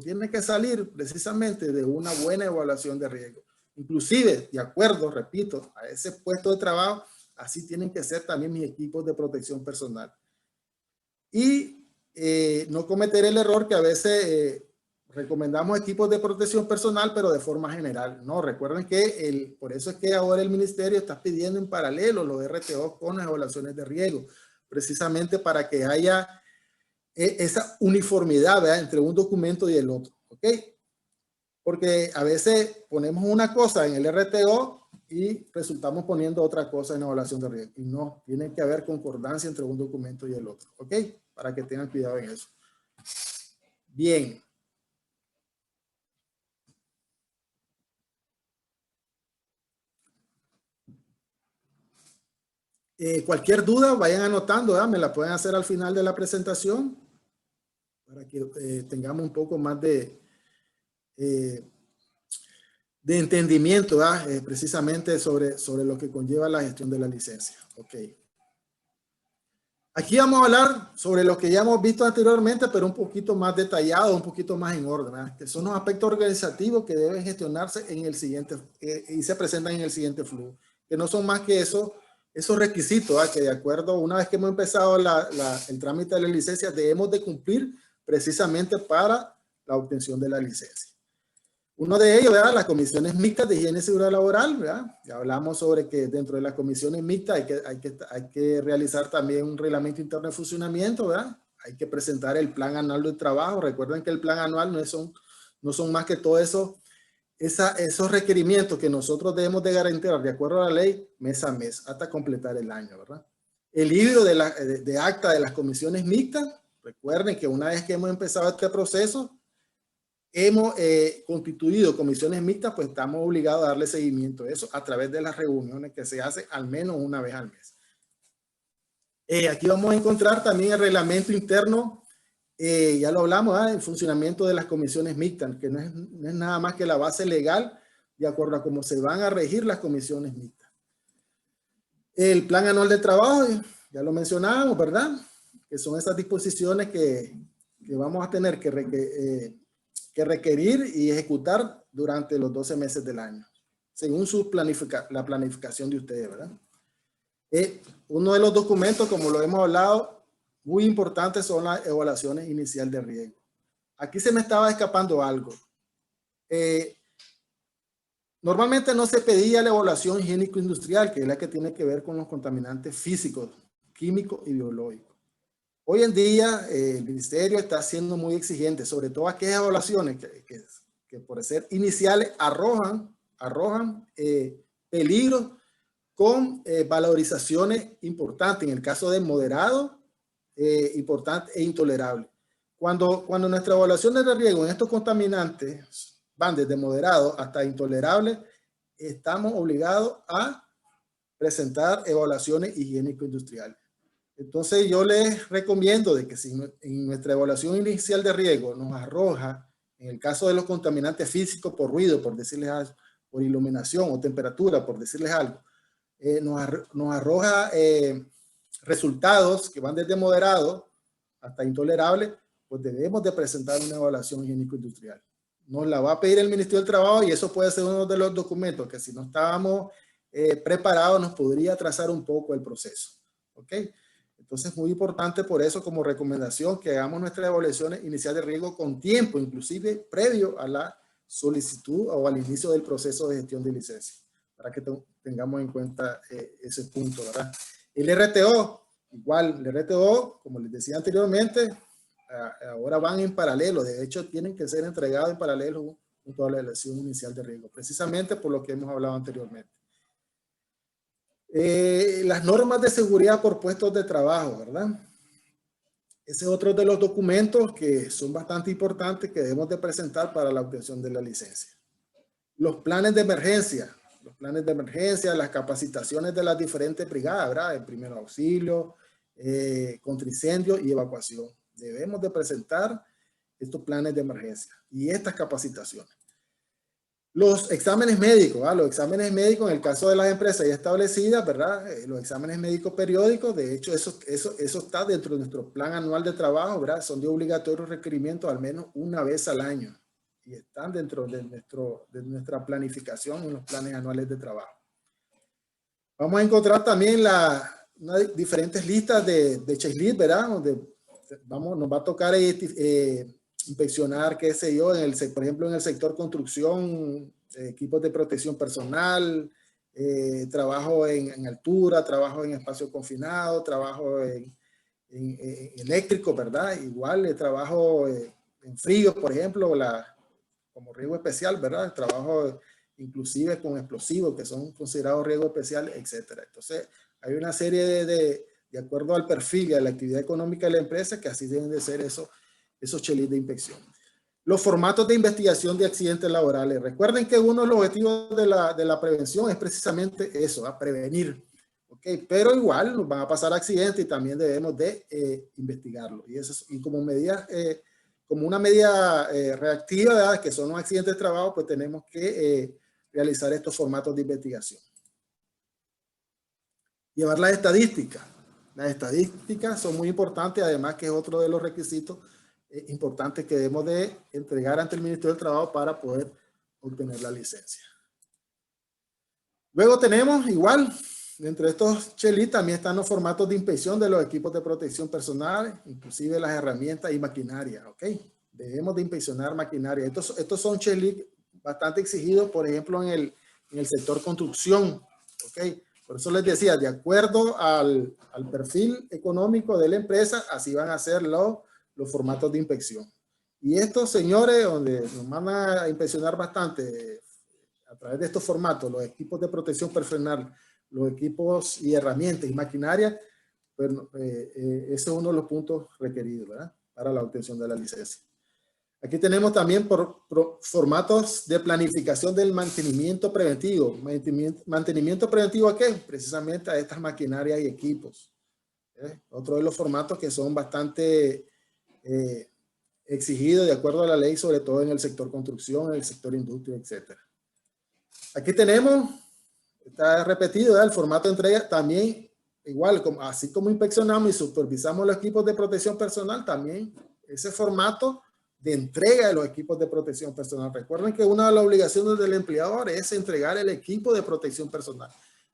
tiene que salir precisamente de una buena evaluación de riesgo. Inclusive, de acuerdo, repito, a ese puesto de trabajo, así tienen que ser también mis equipos de protección personal. Y no cometer el error que a veces recomendamos equipos de protección personal, pero de forma general. No, recuerden que por eso es que ahora el ministerio está pidiendo en paralelo los RTO con las evaluaciones de riesgo, precisamente para que haya esa uniformidad, ¿verdad?, entre un documento y el otro, ¿ok? Porque a veces ponemos una cosa en el RTO y resultamos poniendo otra cosa en la evaluación de riesgo. Y no, tiene que haber concordancia entre un documento y el otro, ¿ok? Para que tengan cuidado en eso. Bien. Cualquier duda, vayan anotando, ¿verdad? Me la pueden hacer al final de la presentación para que tengamos un poco más de entendimiento, ¿verdad? Precisamente sobre lo que conlleva la gestión de la licencia. Ok. Aquí vamos a hablar sobre lo que ya hemos visto anteriormente, pero un poquito más detallado, un poquito más en orden, ¿verdad? Que son los aspectos organizativos que deben gestionarse en el siguiente, y se presentan en el siguiente flujo, que no son más que esos requisitos, ¿verdad? Que de acuerdo, una vez que hemos empezado el trámite de la licencia, debemos de cumplir precisamente para la obtención de la licencia. Uno de ellos, ¿verdad?, las comisiones mixtas de higiene y seguridad laboral, ¿verdad? Ya hablamos sobre que dentro de las comisiones mixtas hay que realizar también un reglamento interno de funcionamiento, ¿verdad? Hay que presentar el plan anual de trabajo. Recuerden que el plan anual no son más que todos esos requerimientos que nosotros debemos de garantizar de acuerdo a la ley mes a mes hasta completar el año, ¿verdad? El libro de acta de las comisiones mixtas. Recuerden que una vez que hemos empezado este proceso, hemos constituido comisiones mixtas, pues estamos obligados a darle seguimiento a eso a través de las reuniones que se hacen al menos una vez al mes. Aquí vamos a encontrar también el reglamento interno, ya lo hablamos, el funcionamiento de las comisiones mixtas, que no es nada más que la base legal de acuerdo a cómo se van a regir las comisiones mixtas. El plan anual de trabajo, ya lo mencionábamos, ¿verdad? Que son esas disposiciones que vamos a tener que requerir y ejecutar durante los 12 meses del año, según la planificación de ustedes, ¿verdad? Uno de los documentos, como lo hemos hablado, muy importantes son las evaluaciones inicial de riesgo. Aquí se me estaba escapando algo. Normalmente no se pedía la evaluación higiénico-industrial, que es la que tiene que ver con los contaminantes físicos, químicos y biológicos. Hoy en día el ministerio está siendo muy exigente, sobre todo aquellas evaluaciones que por ser iniciales arrojan peligros con valorizaciones importantes, en el caso de moderado, importante e intolerable. Cuando nuestras evaluaciones de riesgo en estos contaminantes van desde moderado hasta intolerable, estamos obligados a presentar evaluaciones higiénico-industriales. Entonces yo les recomiendo de que si en nuestra evaluación inicial de riesgo nos arroja, en el caso de los contaminantes físicos por ruido, por decirles algo, por iluminación o temperatura, por decirles algo, nos arroja resultados que van desde moderado hasta intolerable, pues debemos de presentar una evaluación higiénico-industrial. Nos la va a pedir el Ministerio del Trabajo y eso puede ser uno de los documentos que si no estábamos preparados nos podría atrasar un poco el proceso. ¿Ok? Entonces es muy importante por eso como recomendación que hagamos nuestras evaluaciones iniciales de riesgo con tiempo, inclusive previo a la solicitud o al inicio del proceso de gestión de licencia, para que tengamos en cuenta ese punto, ¿verdad? El RTO, igual, el RTO, como les decía anteriormente, ahora van en paralelo, de hecho tienen que ser entregados en paralelo junto a la evaluación inicial de riesgo, precisamente por lo que hemos hablado anteriormente. Las normas de seguridad por puestos de trabajo, ¿verdad? Ese es otro de los documentos que son bastante importantes que debemos de presentar para la obtención de la licencia. Los planes de emergencia, las capacitaciones de las diferentes brigadas, ¿verdad? El primer auxilio, contra incendio y evacuación. Debemos de presentar estos planes de emergencia y estas capacitaciones. Los exámenes médicos, ¿verdad? Los exámenes médicos en el caso de las empresas ya establecidas, ¿verdad? Los exámenes médicos periódicos, de hecho eso está dentro de nuestro plan anual de trabajo, ¿verdad? Son de obligatorio requerimiento al menos una vez al año y están dentro de nuestra planificación en los planes anuales de trabajo. Vamos a encontrar también diferentes listas de checklist, ¿verdad? Donde nos va a tocar inspeccionar, qué sé yo, por ejemplo, en el sector construcción, equipos de protección personal, trabajo en altura, trabajo en espacio confinado, trabajo en eléctrico, ¿verdad? Igual trabajo en frío, por ejemplo, como riesgo especial, ¿verdad? El trabajo inclusive con explosivos que son considerados riesgo especial, etcétera. Entonces, hay una serie de acuerdo al perfil y a la actividad económica de la empresa, que así deben de ser esos checklists de inspección. Los formatos de investigación de accidentes laborales. Recuerden que uno de los objetivos de la prevención es precisamente eso, a prevenir. ¿Okay? Pero igual nos van a pasar accidentes y también debemos de investigarlo. Y como medida, como una medida reactiva, ¿verdad? Que son los accidentes de trabajo, pues tenemos que realizar estos formatos de investigación. Llevar las estadísticas. Las estadísticas son muy importantes, además que es otro de los requisitos importantes que debemos de entregar ante el Ministerio del Trabajo para poder obtener la licencia. Luego tenemos igual, dentro de estos checklists también están los formatos de inspección de los equipos de protección personal, inclusive las herramientas y maquinaria, ¿ok? Debemos de inspeccionar maquinaria. Estos son checklists bastante exigidos, por ejemplo, en el sector construcción, ¿ok? Por eso les decía, de acuerdo al perfil económico de la empresa, así van a ser los formatos de inspección. Y estos señores, donde nos van a inspeccionar bastante a través de estos formatos, los equipos de protección personal, los equipos y herramientas y maquinaria, pues, ese es uno de los puntos requeridos, ¿verdad? Para la obtención de la licencia. Aquí tenemos también formatos de planificación del mantenimiento preventivo. ¿Mantenimiento preventivo a qué? Precisamente a estas maquinarias y equipos. Otro de los formatos que son bastante exigidos de acuerdo a la ley, sobre todo en el sector construcción, en el sector industria, etc. Aquí tenemos, está repetido, el formato de entrega también, igual, así como inspeccionamos y supervisamos los equipos de protección personal, también ese formato de entrega de los equipos de protección personal. Recuerden que una de las obligaciones del empleador es entregar el equipo de protección personal.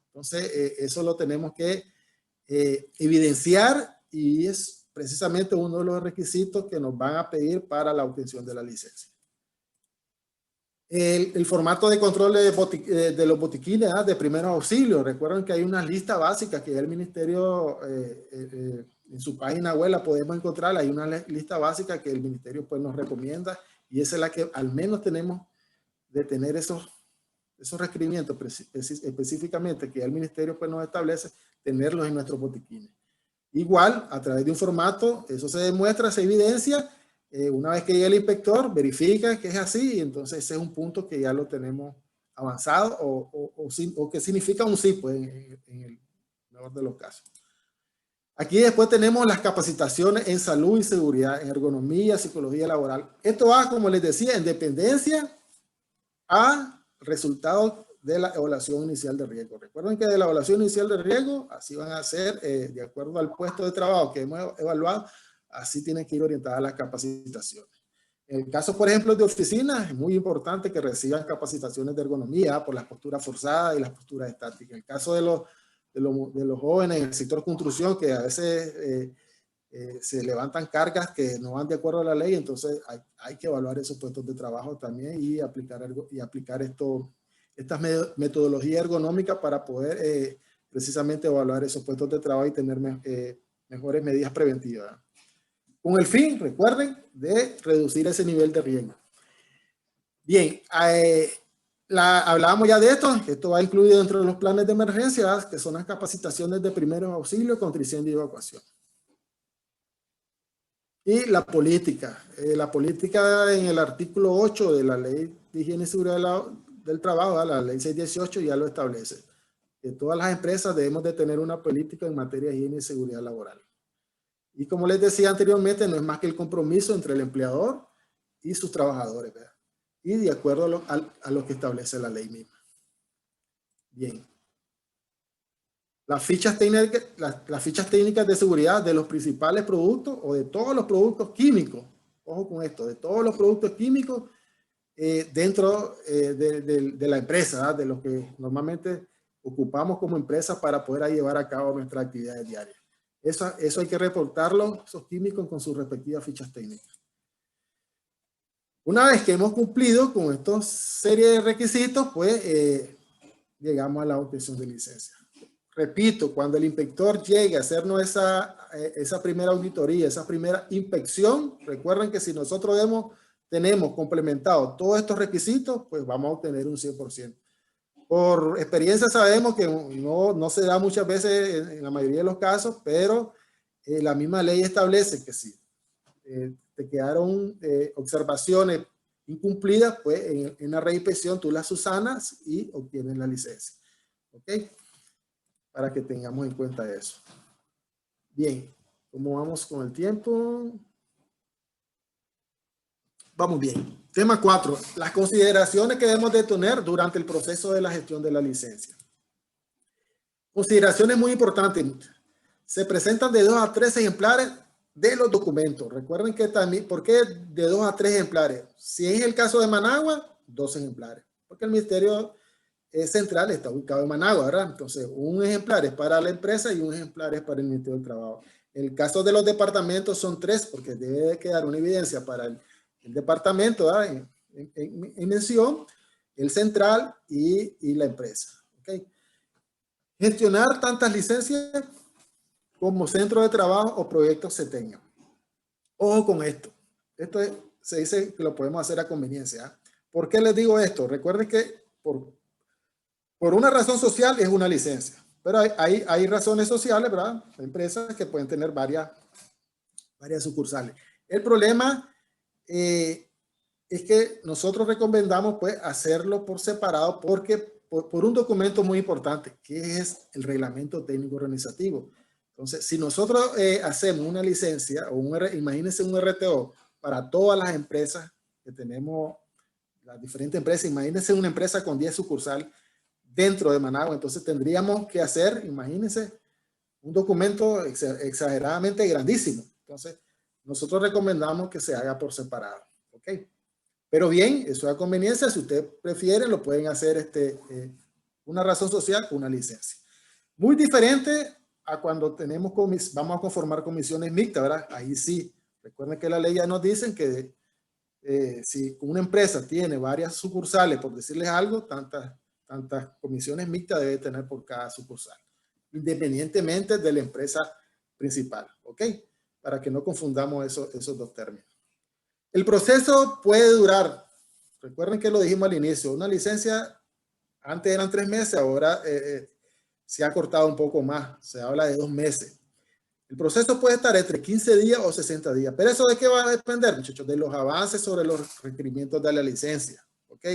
Entonces, eso lo tenemos que evidenciar y es precisamente uno de los requisitos que nos van a pedir para la obtención de la licencia. El formato de control de los botiquines de primeros auxilios. Recuerden que hay una lista básica que el ministerio en su página web la podemos encontrar. Hay una lista básica que el ministerio pues nos recomienda y esa es la que al menos tenemos de tener esos requerimientos específicamente que el ministerio pues nos establece, tenerlos en nuestros botiquines. Igual, a través de un formato, eso se demuestra, se evidencia. Una vez que llega el inspector, verifica que es así y entonces ese es un punto que ya lo tenemos avanzado o que significa un sí, pues, en el mejor de los casos. Aquí después tenemos las capacitaciones en salud y seguridad, en ergonomía, psicología laboral. Esto va, como les decía, en dependencia a resultados de la evaluación inicial de riesgo. Recuerden que de la evaluación inicial de riesgo, así van a ser, de acuerdo al puesto de trabajo que hemos evaluado, así tienen que ir orientadas las capacitaciones. En el caso, por ejemplo, de oficinas, es muy importante que reciban capacitaciones de ergonomía por las posturas forzadas y las posturas estáticas. En el caso de los jóvenes en el sector construcción, que a veces se levantan cargas que no van de acuerdo a la ley, entonces hay que evaluar esos puestos de trabajo también y aplicar estas metodologías ergonómicas para poder precisamente evaluar esos puestos de trabajo y tener mejores medidas preventivas. Con el fin, recuerden, de reducir ese nivel de riesgo. Bien, hablábamos ya de esto va incluido dentro de los planes de emergencia, que son las capacitaciones de primeros auxilios contra incendio y evacuación. Y la política en el artículo 8 de la Ley de Higiene y Seguridad del Trabajo, la Ley 618 ya lo establece. Que todas las empresas debemos de tener una política en materia de higiene y seguridad laboral. Y como les decía anteriormente, no es más que el compromiso entre el empleador y sus trabajadores, ¿verdad? Y de acuerdo a lo que establece la ley misma. Bien. Las fichas técnicas de seguridad de los principales productos o de todos los productos químicos, ojo con esto, de todos los productos químicos dentro de la empresa, ¿verdad? De los que normalmente ocupamos como empresa para poder llevar a cabo nuestras actividades diarias. Eso hay que reportarlo, esos químicos con sus respectivas fichas técnicas. Una vez que hemos cumplido con esta serie de requisitos, pues llegamos a la obtención de licencia. Repito, cuando el inspector llegue a hacernos esa primera auditoría, esa primera inspección, recuerden que si nosotros tenemos complementado todos estos requisitos, pues vamos a obtener un 100%. Por experiencia sabemos que no se da muchas veces en la mayoría de los casos, pero la misma ley establece que si te quedaron observaciones incumplidas, pues en la reinspección tú las subsanas y obtienes la licencia. ¿Ok? Para que tengamos en cuenta eso. Bien, ¿cómo vamos con el tiempo? Vamos bien. Tema 4. Las consideraciones que debemos de tener durante el proceso de la gestión de la licencia. Consideraciones muy importantes. Se presentan de 2 a 3 ejemplares de los documentos. Recuerden que también, ¿por qué de 2 a 3 ejemplares? Si es el caso de Managua, 2 ejemplares. Porque el Ministerio Central está ubicado en Managua, ¿verdad? Entonces, un ejemplar es para la empresa y un ejemplar es para el Ministerio del Trabajo. En el caso de los departamentos son 3, porque debe quedar una evidencia para el departamento, ¿verdad? En mención, el central y la empresa. ¿Okay? Gestionar tantas licencias como centro de trabajo o proyectos se tengan. Ojo con esto. Esto se dice que lo podemos hacer a conveniencia. ¿Eh? ¿Por qué les digo esto? Recuerden que por una razón social es una licencia, pero hay razones sociales, ¿verdad? Empresas que pueden tener varias sucursales. El problema es que nosotros recomendamos pues hacerlo por separado porque por un documento muy importante, que es el reglamento técnico organizativo. Entonces, si nosotros hacemos una licencia o imagínense un RTO para todas las empresas que tenemos las diferentes empresas. Imagínense una empresa con 10 sucursales dentro de Managua. Entonces tendríamos que hacer, imagínense, un documento exageradamente grandísimo. Entonces, nosotros recomendamos que se haga por separado. ¿Ok? Pero bien, eso es a conveniencia. Si usted prefiere, lo pueden hacer una razón social con una licencia. Muy diferente a cuando vamos a conformar comisiones mixtas, ¿verdad? Ahí sí. Recuerden que la ley ya nos dice que si una empresa tiene varias sucursales, por decirles algo, tantas comisiones mixtas debe tener por cada sucursal, independientemente de la empresa principal, ¿ok? Para que no confundamos esos dos términos. El proceso puede durar, recuerden que lo dijimos al inicio, una licencia antes eran 3 meses, ahora se ha cortado un poco más, se habla de 2 meses. El proceso puede estar entre 15 días o 60 días, pero ¿eso de qué va a depender, muchachos? De los avances sobre los requerimientos de la licencia, ¿ok?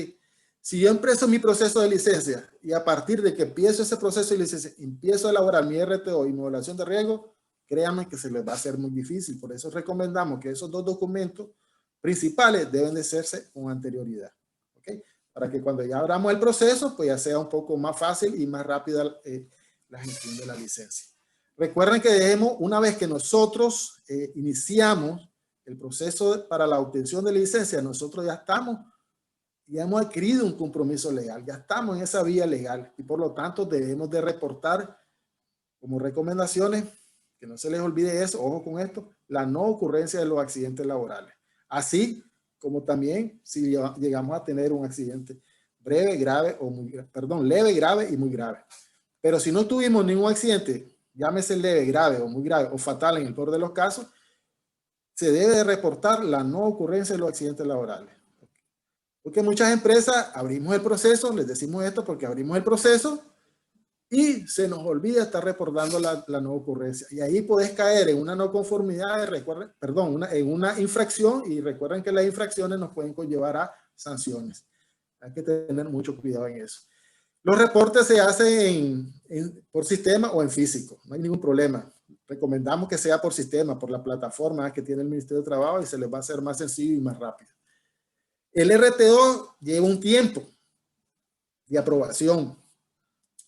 Si yo empiezo mi proceso de licencia y a partir de que empiezo ese proceso de licencia, empiezo a elaborar mi RTO y modelación de riesgo, créanme que se les va a hacer muy difícil. Por eso recomendamos que esos 2 documentos principales deben de hacerse con anterioridad, ¿ok? Para que cuando ya abramos el proceso, pues ya sea un poco más fácil y más rápida la gestión de la licencia. Recuerden que una vez que nosotros iniciamos el proceso para la obtención de licencia, nosotros ya hemos adquirido un compromiso legal, ya estamos en esa vía legal y por lo tanto debemos de reportar como recomendaciones, que no se les olvide eso, ojo con esto, la no ocurrencia de los accidentes laborales. Así como también si llegamos a tener un accidente leve, grave y muy grave. Pero si no tuvimos ningún accidente, llámese leve, grave o muy grave o fatal en el peor de los casos, se debe de reportar la no ocurrencia de los accidentes laborales. Porque muchas empresas abrimos el proceso, les decimos esto porque abrimos el proceso y se nos olvida estar reportando la no ocurrencia. Y ahí podés caer en una no conformidad, en una infracción, y recuerden que las infracciones nos pueden conllevar a sanciones. Hay que tener mucho cuidado en eso. Los reportes se hacen por sistema o en físico, no hay ningún problema. Recomendamos que sea por sistema, por la plataforma que tiene el Ministerio de Trabajo y se les va a hacer más sencillo y más rápido. El RTO lleva un tiempo de aprobación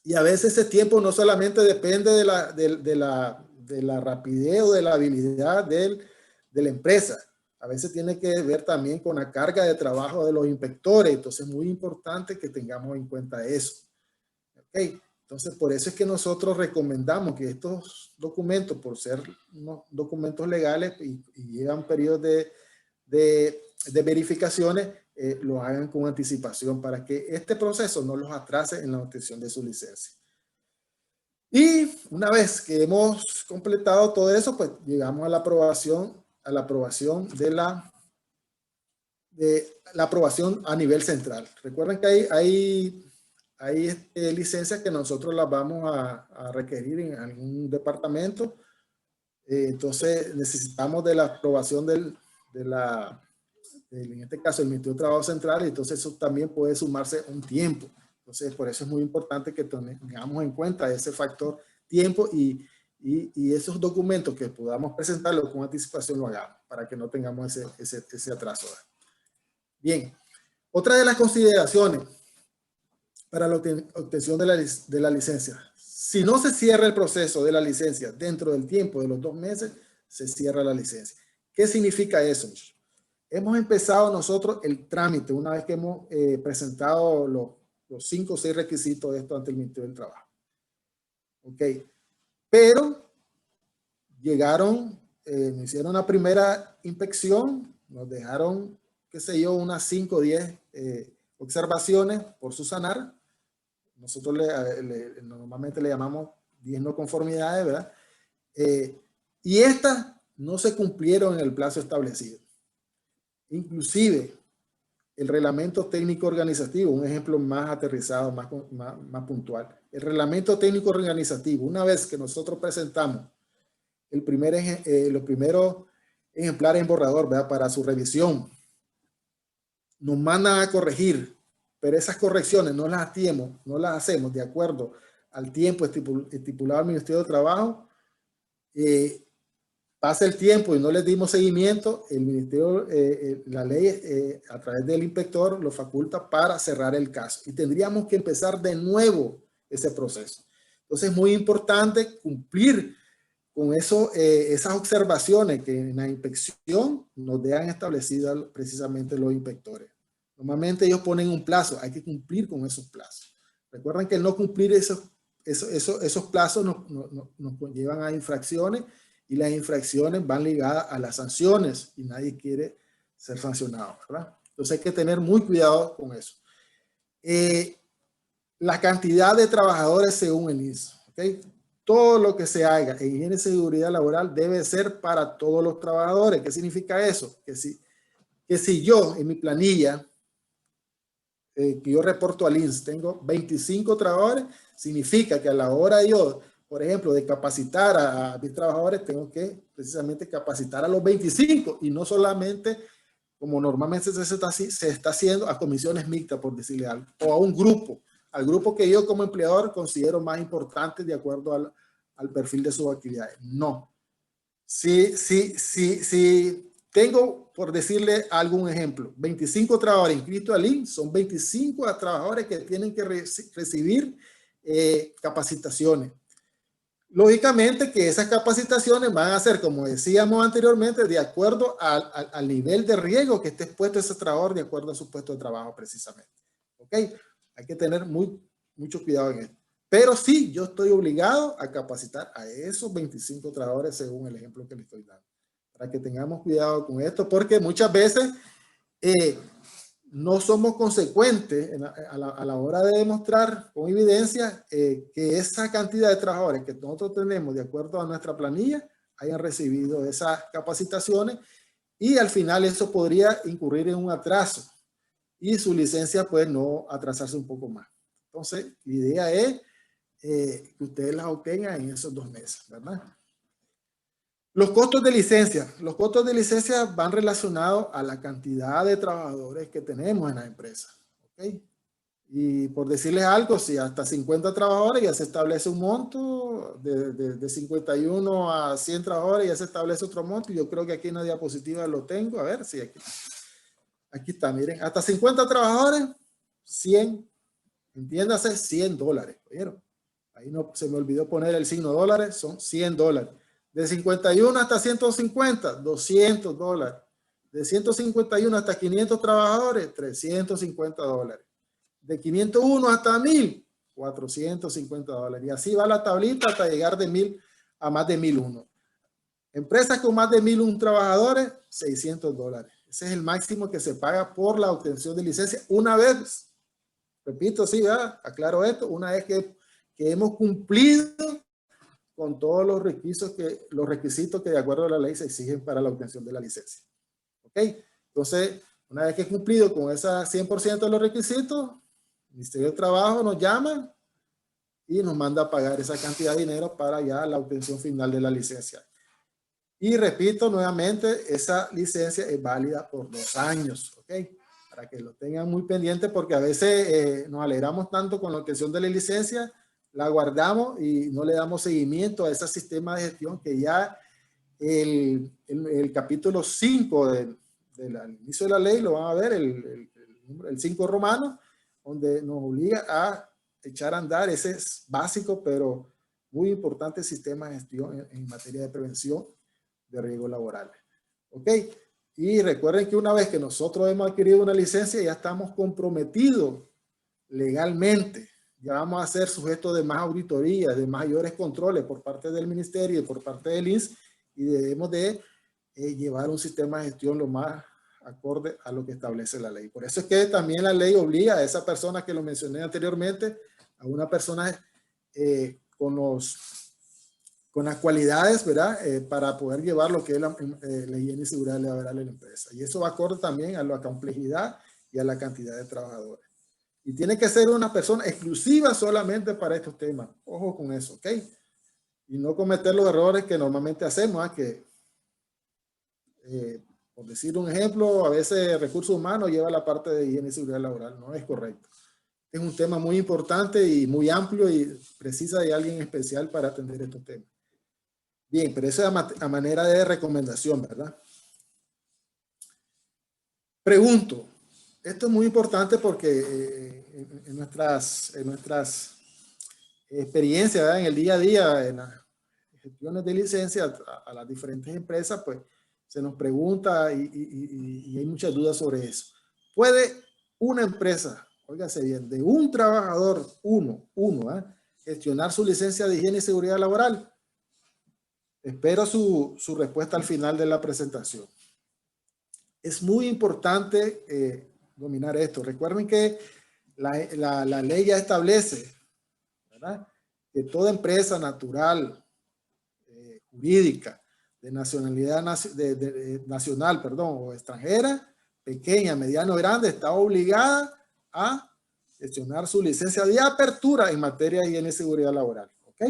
y a veces ese tiempo no solamente depende de la rapidez o de la habilidad de la empresa. A veces tiene que ver también con la carga de trabajo de los inspectores. Entonces es muy importante que tengamos en cuenta eso. ¿Okay? Entonces por eso es que nosotros recomendamos que estos documentos, por ser unos documentos legales y llevan periodos de verificaciones, lo hagan con anticipación para que este proceso no los atrase en la obtención de su licencia. Y una vez que hemos completado todo eso, pues llegamos a la aprobación de la aprobación a nivel central. Recuerden que hay licencias que nosotros las vamos a requerir en algún departamento. Entonces necesitamos de la aprobación en este caso el Ministerio de Trabajo Central, y entonces eso también puede sumarse un tiempo. Entonces por eso es muy importante que tengamos en cuenta ese factor tiempo y esos documentos que podamos presentarlos con anticipación lo hagamos para que no tengamos ese atraso. Bien, otra de las consideraciones para la obtención de la licencia. Si no se cierra el proceso de la licencia dentro del tiempo de los 2 meses, se cierra la licencia. ¿Qué significa eso? Hemos empezado nosotros el trámite una vez que hemos presentado los 5 o 6 requisitos de esto ante el Ministerio del Trabajo. Ok, pero llegaron, nos hicieron una primera inspección, nos dejaron, qué sé yo, unas 5 o 10 observaciones por subsanar. Nosotros normalmente le llamamos 10 no conformidades, ¿verdad? Y estas no se cumplieron en el plazo establecido. Inclusive, el reglamento técnico organizativo, un ejemplo más aterrizado, más puntual. El reglamento técnico organizativo, una vez que nosotros presentamos los primeros ejemplares en borrador, ¿verdad? Para su revisión, nos mandan a corregir, pero esas correcciones no las hacemos de acuerdo al tiempo estipulado al Ministerio de Trabajo. pasa el tiempo y no les dimos seguimiento, el ministerio, la ley a través del inspector lo faculta para cerrar el caso y tendríamos que empezar de nuevo ese proceso. Entonces es muy importante cumplir con eso, esas observaciones que en la inspección nos dejan establecidas precisamente los inspectores. Normalmente ellos ponen un plazo, hay que cumplir con esos plazos. Recuerden que el no cumplir esos plazos nos conllevan a infracciones y las infracciones van ligadas a las sanciones y nadie quiere ser sancionado, ¿verdad? Entonces hay que tener muy cuidado con eso. La cantidad de trabajadores según el INS, ¿ok? Todo lo que se haga en higiene y seguridad laboral debe ser para todos los trabajadores. ¿Qué significa eso? Que si yo en mi planilla que yo reporto al INS tengo 25 trabajadores, significa que a la hora yo, por ejemplo, de capacitar a mis trabajadores, tengo que precisamente capacitar a los 25 y no solamente como normalmente se está haciendo a comisiones mixtas, por decirle algo, o a un grupo, al grupo que yo como empleador considero más importante de acuerdo al perfil de sus actividades. No. Si tengo, por decirle algún ejemplo, 25 trabajadores inscritos al INS, son 25 trabajadores que tienen que recibir capacitaciones. Lógicamente que esas capacitaciones van a ser, como decíamos anteriormente, de acuerdo al nivel de riesgo que esté expuesto ese trabajador de acuerdo a su puesto de trabajo precisamente. ¿Ok? Hay que tener mucho cuidado en esto. Pero sí, yo estoy obligado a capacitar a esos 25 trabajadores según el ejemplo que les estoy dando. Para que tengamos cuidado con esto, porque muchas veces no somos consecuentes a la hora de demostrar con evidencia que esa cantidad de trabajadores que nosotros tenemos de acuerdo a nuestra planilla hayan recibido esas capacitaciones y al final eso podría incurrir en un atraso y su licencia pues no atrasarse un poco más. Entonces, la idea es que ustedes las obtengan en esos 2 meses, ¿verdad? Los costos de licencia. Los costos de licencia van relacionados a la cantidad de trabajadores que tenemos en la empresa. ¿Okay? Y por decirles algo, si hasta 50 trabajadores ya se establece un monto, de 51 a 100 trabajadores ya se establece otro monto. Y yo creo que aquí en la diapositiva lo tengo. A ver si aquí está, miren. Hasta 50 trabajadores, 100, entiéndase, $100. ¿Vieron? Ahí no se me olvidó poner el signo dólares, son $100. De 51 hasta 150, $200. De 151 hasta 500 trabajadores, $350. De 501 hasta 1000, $450. Y así va la tablita hasta llegar de 1000 a más de 1001. Empresas con más de 1001 trabajadores, $600. Ese es el máximo que se paga por la obtención de licencia una vez. Repito, sí, ¿verdad? Aclaro esto, una vez que hemos cumplido con todos los requisitos que de acuerdo a la ley se exigen para la obtención de la licencia. ¿Ok? Entonces, una vez que he cumplido con esa 100% de los requisitos, el Ministerio de Trabajo nos llama y nos manda a pagar esa cantidad de dinero para ya la obtención final de la licencia. Y repito nuevamente, esa licencia es válida por 2 años. ¿Ok? Para que lo tengan muy pendiente porque a veces nos alegramos tanto con la obtención de la licencia, la guardamos y no le damos seguimiento a ese sistema de gestión que ya el capítulo 5 del inicio de la ley lo van a ver, el 5 romano, donde nos obliga a echar a andar ese básico pero muy importante sistema de gestión en materia de prevención de riesgos laborales. ¿Ok? Y recuerden que una vez que nosotros hemos adquirido una licencia ya estamos comprometidos legalmente. Ya vamos a ser sujetos de más auditorías, de mayores controles por parte del ministerio y por parte del INS y debemos de llevar un sistema de gestión lo más acorde a lo que establece la ley. Por eso es que también la ley obliga a esa persona que lo mencioné anteriormente, a una persona con las cualidades, ¿verdad? Para poder llevar lo que es la higiene y seguridad laboral en la empresa. Y eso va acorde también a la complejidad y a la cantidad de trabajadores. Y tiene que ser una persona exclusiva solamente para estos temas. Ojo con eso, ¿ok? Y no cometer los errores que normalmente hacemos, que, por decir un ejemplo, a veces recursos humanos lleva la parte de higiene y seguridad laboral. No es correcto. Es un tema muy importante y muy amplio y precisa de alguien especial para atender estos temas. Bien, pero eso es a manera de recomendación, ¿verdad? Pregunto, esto es muy importante porque en nuestras experiencias, ¿verdad? En el día a día, en las gestiones de licencia a las diferentes empresas, pues se nos pregunta y hay muchas dudas sobre eso. ¿Puede una empresa, óigase bien, de un trabajador, uno, gestionar su licencia de higiene y seguridad laboral? Espero su respuesta al final de la presentación. Es muy importante dominar esto. Recuerden que la ley ya establece, ¿verdad?, que toda empresa natural, jurídica, de nacionalidad nacional, perdón, o extranjera, pequeña, mediana o grande, está obligada a gestionar su licencia de apertura en materia de higiene y seguridad laboral. ¿Ok?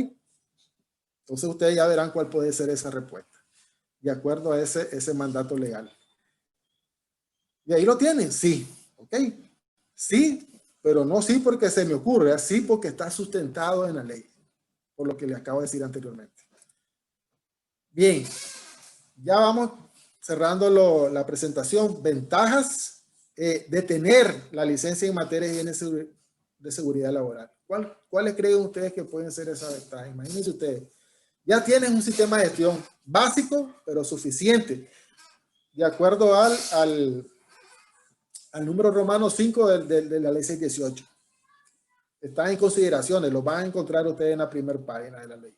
Entonces ustedes ya verán cuál puede ser esa respuesta, de acuerdo a ese mandato legal. Y ahí lo tienen, sí. ¿Ok? Sí, pero no sí porque se me ocurre, sí porque está sustentado en la ley, por lo que les acabo de decir anteriormente. Bien, ya vamos cerrando la presentación. Ventajas de tener la licencia en materia de seguridad laboral. ¿Cuáles creen ustedes que pueden ser esas ventajas? Imagínense ustedes, ya tienen un sistema de gestión básico, pero suficiente, de acuerdo al número romano 5 de la ley 618. Están en consideraciones, lo van a encontrar ustedes en la primera página de la ley.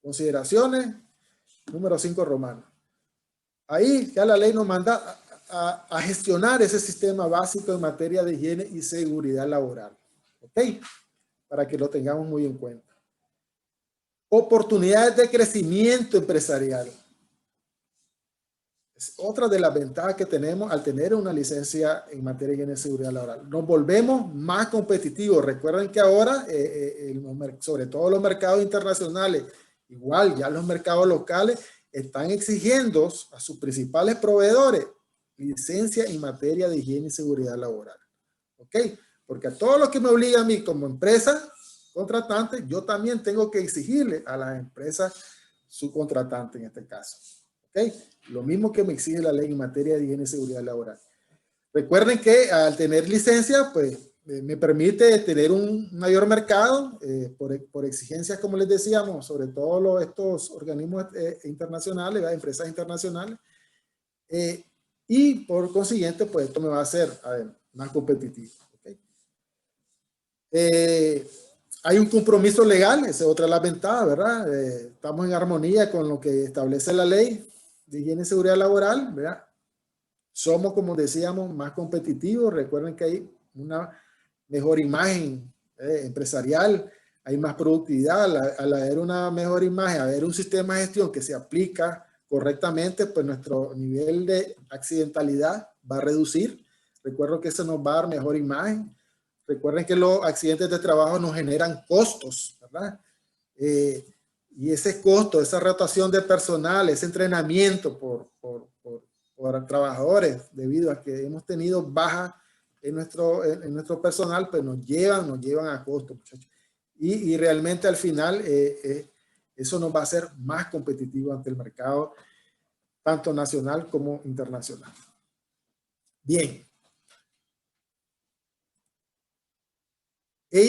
Consideraciones, número 5 romano. Ahí ya la ley nos manda a gestionar ese sistema básico en materia de higiene y seguridad laboral. ¿Ok? Para que lo tengamos muy en cuenta. Oportunidades de crecimiento empresarial. Es otra de las ventajas que tenemos al tener una licencia en materia de higiene y seguridad laboral. Nos volvemos más competitivos. Recuerden que ahora, sobre todo los mercados internacionales, igual ya los mercados locales, están exigiendo a sus principales proveedores licencia en materia de higiene y seguridad laboral. ¿Ok? Porque a todos los que me obligan a mí como empresa contratante, yo también tengo que exigirle a las empresas subcontratantes en este caso. ¿Ok? Lo mismo que me exige la ley en materia de higiene y seguridad laboral. Recuerden que al tener licencia, pues me permite tener un mayor mercado por exigencias, como les decíamos, sobre todo estos organismos internacionales, empresas internacionales, y por consiguiente, pues esto me va a hacer más competitivo. ¿Okay? Hay un compromiso legal, esa es otra de las ventajas, ¿verdad? Estamos en armonía con lo que establece la ley de higiene y seguridad laboral, ¿verdad? Somos, como decíamos, más competitivos. Recuerden que hay una mejor imagen empresarial, hay más productividad. Al haber una mejor imagen, haber un sistema de gestión que se aplica correctamente, pues nuestro nivel de accidentalidad va a reducir. Recuerdo que eso nos va a dar mejor imagen. Recuerden que los accidentes de trabajo nos generan costos, ¿verdad? Y ese costo, esa rotación de personal, ese entrenamiento por trabajadores, debido a que hemos tenido baja en nuestro personal, pues nos llevan a costo, muchachos. Y realmente al final eso nos va a hacer más competitivo ante el mercado, tanto nacional como internacional. Bien. Hemos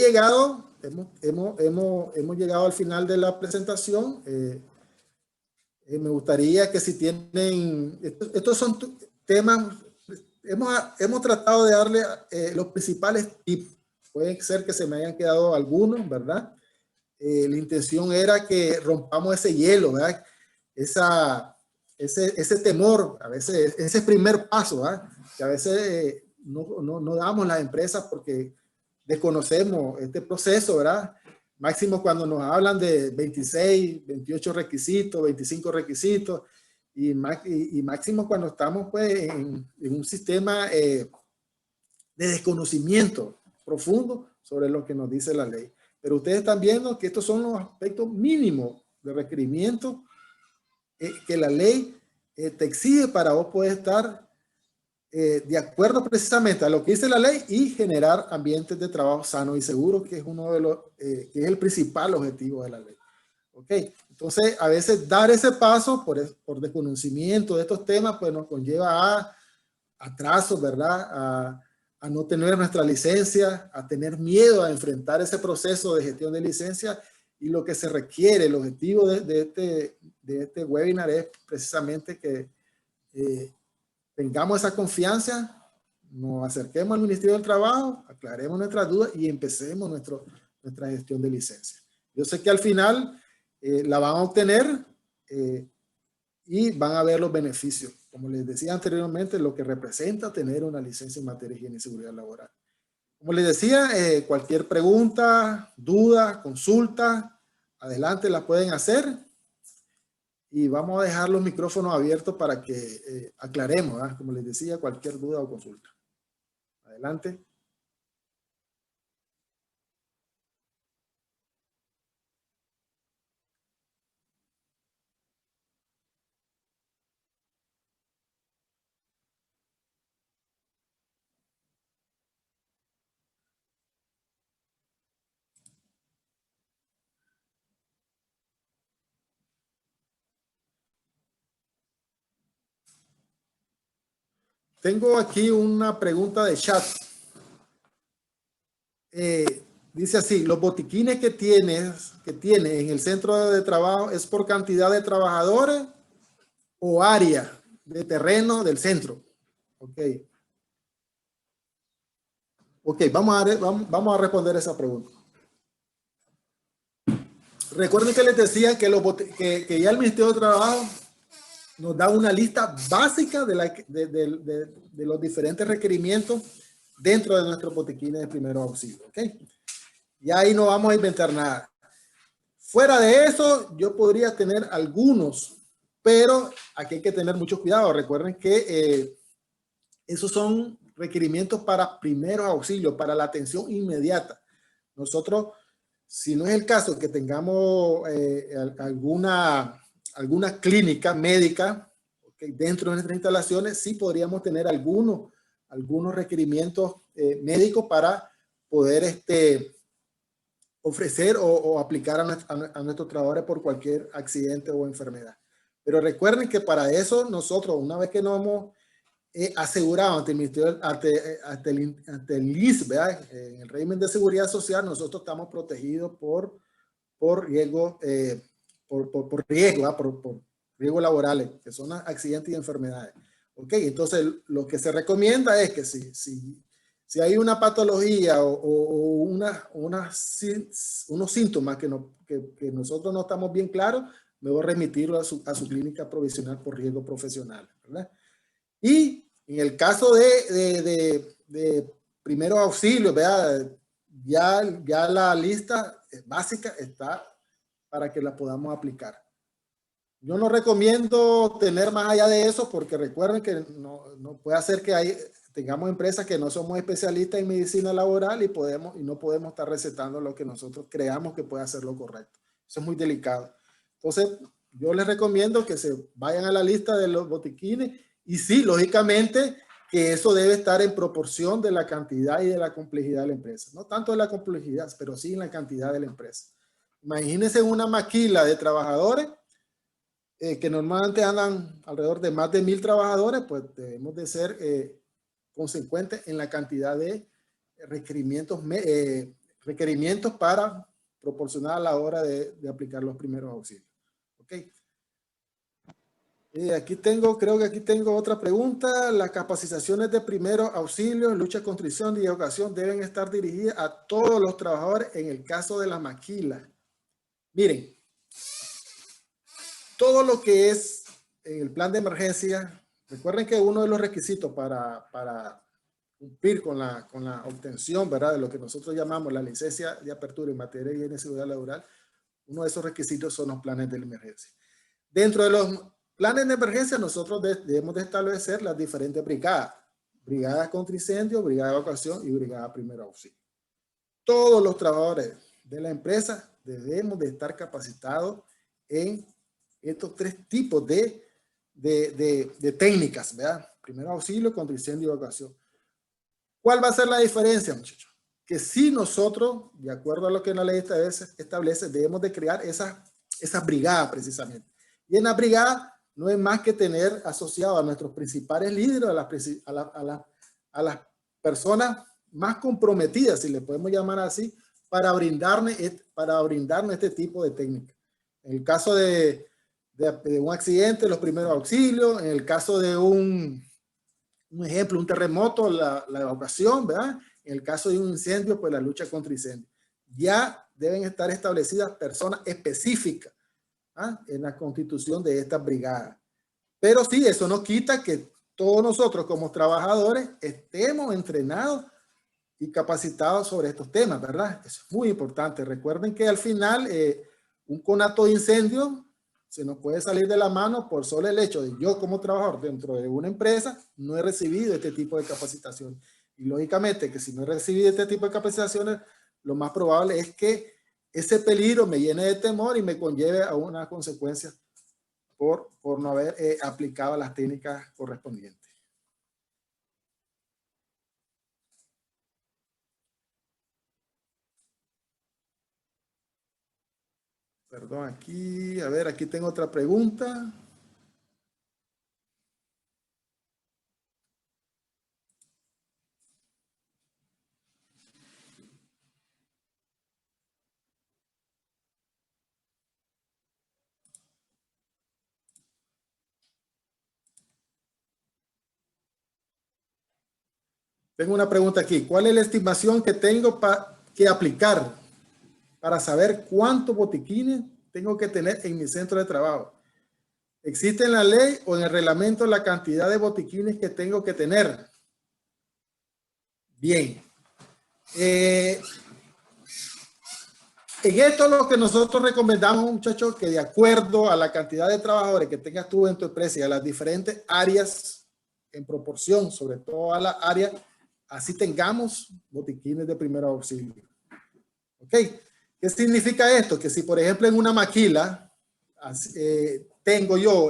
llegado al final de la presentación. Me gustaría que si tienen, estos son temas, hemos tratado de darle los principales tips. Puede ser que se me hayan quedado algunos, ¿verdad? La intención era que rompamos ese hielo, ¿verdad? Ese temor, a veces, ese primer paso, ¿verdad? Que a veces no damos las empresas porque desconocemos este proceso, ¿verdad? Máximo cuando nos hablan de 26, 28 requisitos, 25 requisitos, y máximo cuando estamos pues, en un sistema de desconocimiento profundo sobre lo que nos dice la ley. Pero ustedes están viendo que estos son los aspectos mínimos de requerimiento que la ley te exige para vos poder estar de acuerdo precisamente a lo que dice la ley y generar ambientes de trabajo sanos y seguros, que es uno de los, que es el principal objetivo de la ley. ¿Ok? Entonces, a veces dar ese paso por desconocimiento de estos temas, pues nos conlleva a atrasos, ¿verdad? A no tener nuestra licencia, a tener miedo a enfrentar ese proceso de gestión de licencia. Y lo que se requiere, el objetivo de este webinar es precisamente que tengamos esa confianza, nos acerquemos al Ministerio del Trabajo, aclaremos nuestras dudas y empecemos nuestra gestión de licencia. Yo sé que al final la van a obtener y van a ver los beneficios, como les decía anteriormente, lo que representa tener una licencia en materia de higiene y seguridad laboral. Como les decía, cualquier pregunta, duda, consulta, adelante la pueden hacer. Y vamos a dejar los micrófonos abiertos para que aclaremos, ¿eh? Como les decía, cualquier duda o consulta. Adelante. Tengo aquí una pregunta de chat. Dice así, los botiquines que tiene en el centro de trabajo es por cantidad de trabajadores o área de terreno del centro. Ok. Ok, vamos a responder esa pregunta. Recuerden que les decía que ya el Ministerio de Trabajo nos da una lista básica de los diferentes requerimientos dentro de nuestros botiquines de primeros auxilios. ¿Okay? Y ahí no vamos a inventar nada. Fuera de eso, yo podría tener algunos, pero aquí hay que tener mucho cuidado. Recuerden que esos son requerimientos para primeros auxilios, para la atención inmediata. Nosotros, si no es el caso que tengamos alguna clínica médica, okay, dentro de nuestras instalaciones, sí podríamos tener algunos requerimientos médicos para poder ofrecer o aplicar a nuestros trabajadores por cualquier accidente o enfermedad. Pero recuerden que para eso nosotros, una vez que nos hemos asegurado ante el Ministerio, ante el IS, ¿verdad? En el régimen de seguridad social, nosotros estamos protegidos por riesgo, por riesgos laborales, que son accidentes y enfermedades. Ok, entonces lo que se recomienda es que si hay una patología o unos síntomas que nosotros no estamos bien claros, mejor remitirlo a su clínica provisional por riesgo profesional, ¿verdad? Y en el caso de primeros auxilios, ¿verdad? Ya la lista básica está para que la podamos aplicar. Yo no recomiendo tener más allá de eso porque recuerden que no puede ser que tengamos empresas que no somos especialistas en medicina laboral y no podemos estar recetando lo que nosotros creamos que puede ser lo correcto. Eso es muy delicado. Entonces, yo les recomiendo que se vayan a la lista de los botiquines y sí, lógicamente, que eso debe estar en proporción de la cantidad y de la complejidad de la empresa. No tanto de la complejidad, pero sí en la cantidad de la empresa. Imagínense una maquila de trabajadores que normalmente andan alrededor de más de 1000 trabajadores, pues debemos de ser consecuentes en la cantidad de requerimientos para proporcionar a la hora de aplicar los primeros auxilios. ¿Ok? Creo que aquí tengo otra pregunta. Las capacitaciones de primeros auxilios, lucha contra incendio y evacuación deben estar dirigidas a todos los trabajadores en el caso de la maquila. Miren, todo lo que es el plan de emergencia, recuerden que uno de los requisitos para cumplir con la obtención, ¿verdad?, de lo que nosotros llamamos la licencia de apertura en materia de higiene y seguridad laboral, uno de esos requisitos son los planes de emergencia. Dentro de los planes de emergencia, nosotros debemos de establecer las diferentes brigadas. Brigada contra incendio, brigada de evacuación y brigada primero auxilio. Todos los trabajadores de la empresa debemos de estar capacitados en estos tres tipos de técnicas, ¿verdad? Primero auxilio, contra incendio y evacuación. ¿Cuál va a ser la diferencia, muchachos? Que si nosotros, de acuerdo a lo que la ley establece, debemos de crear esas esa brigada precisamente. Y en la brigada no es más que tener asociado a nuestros principales líderes, a las personas más comprometidas, si le podemos llamar así, para brindarnos este tipo de técnicas. En el caso de un accidente, los primeros auxilios. En el caso de un ejemplo, un terremoto, la evacuación, ¿verdad? En el caso de un incendio, pues la lucha contra incendios. Ya deben estar establecidas personas específicas en la constitución de estas brigadas. Pero sí, eso no quita que todos nosotros como trabajadores estemos entrenados y capacitados sobre estos temas, ¿verdad? Eso es muy importante. Recuerden que al final un conato de incendio se nos puede salir de la mano por solo el hecho de yo como trabajador dentro de una empresa no he recibido este tipo de capacitación. Y lógicamente que si no he recibido este tipo de capacitaciones, lo más probable es que ese peligro me llene de temor y me conlleve a unas consecuencias por no haber aplicado las técnicas correspondientes. Perdón, aquí, a ver, aquí tengo otra pregunta. Tengo una pregunta aquí. ¿Cuál es la estimación que tengo que aplicar para saber cuántos botiquines tengo que tener en mi centro de trabajo? ¿Existe en la ley o en el reglamento la cantidad de botiquines que tengo que tener? Bien. En esto es lo que nosotros recomendamos, muchachos, que de acuerdo a la cantidad de trabajadores que tengas tú en tu empresa y a las diferentes áreas en proporción, sobre todo a la área, así tengamos botiquines de primer auxilio. ¿Ok? ¿Qué significa esto? Que si, por ejemplo, en una maquila tengo yo,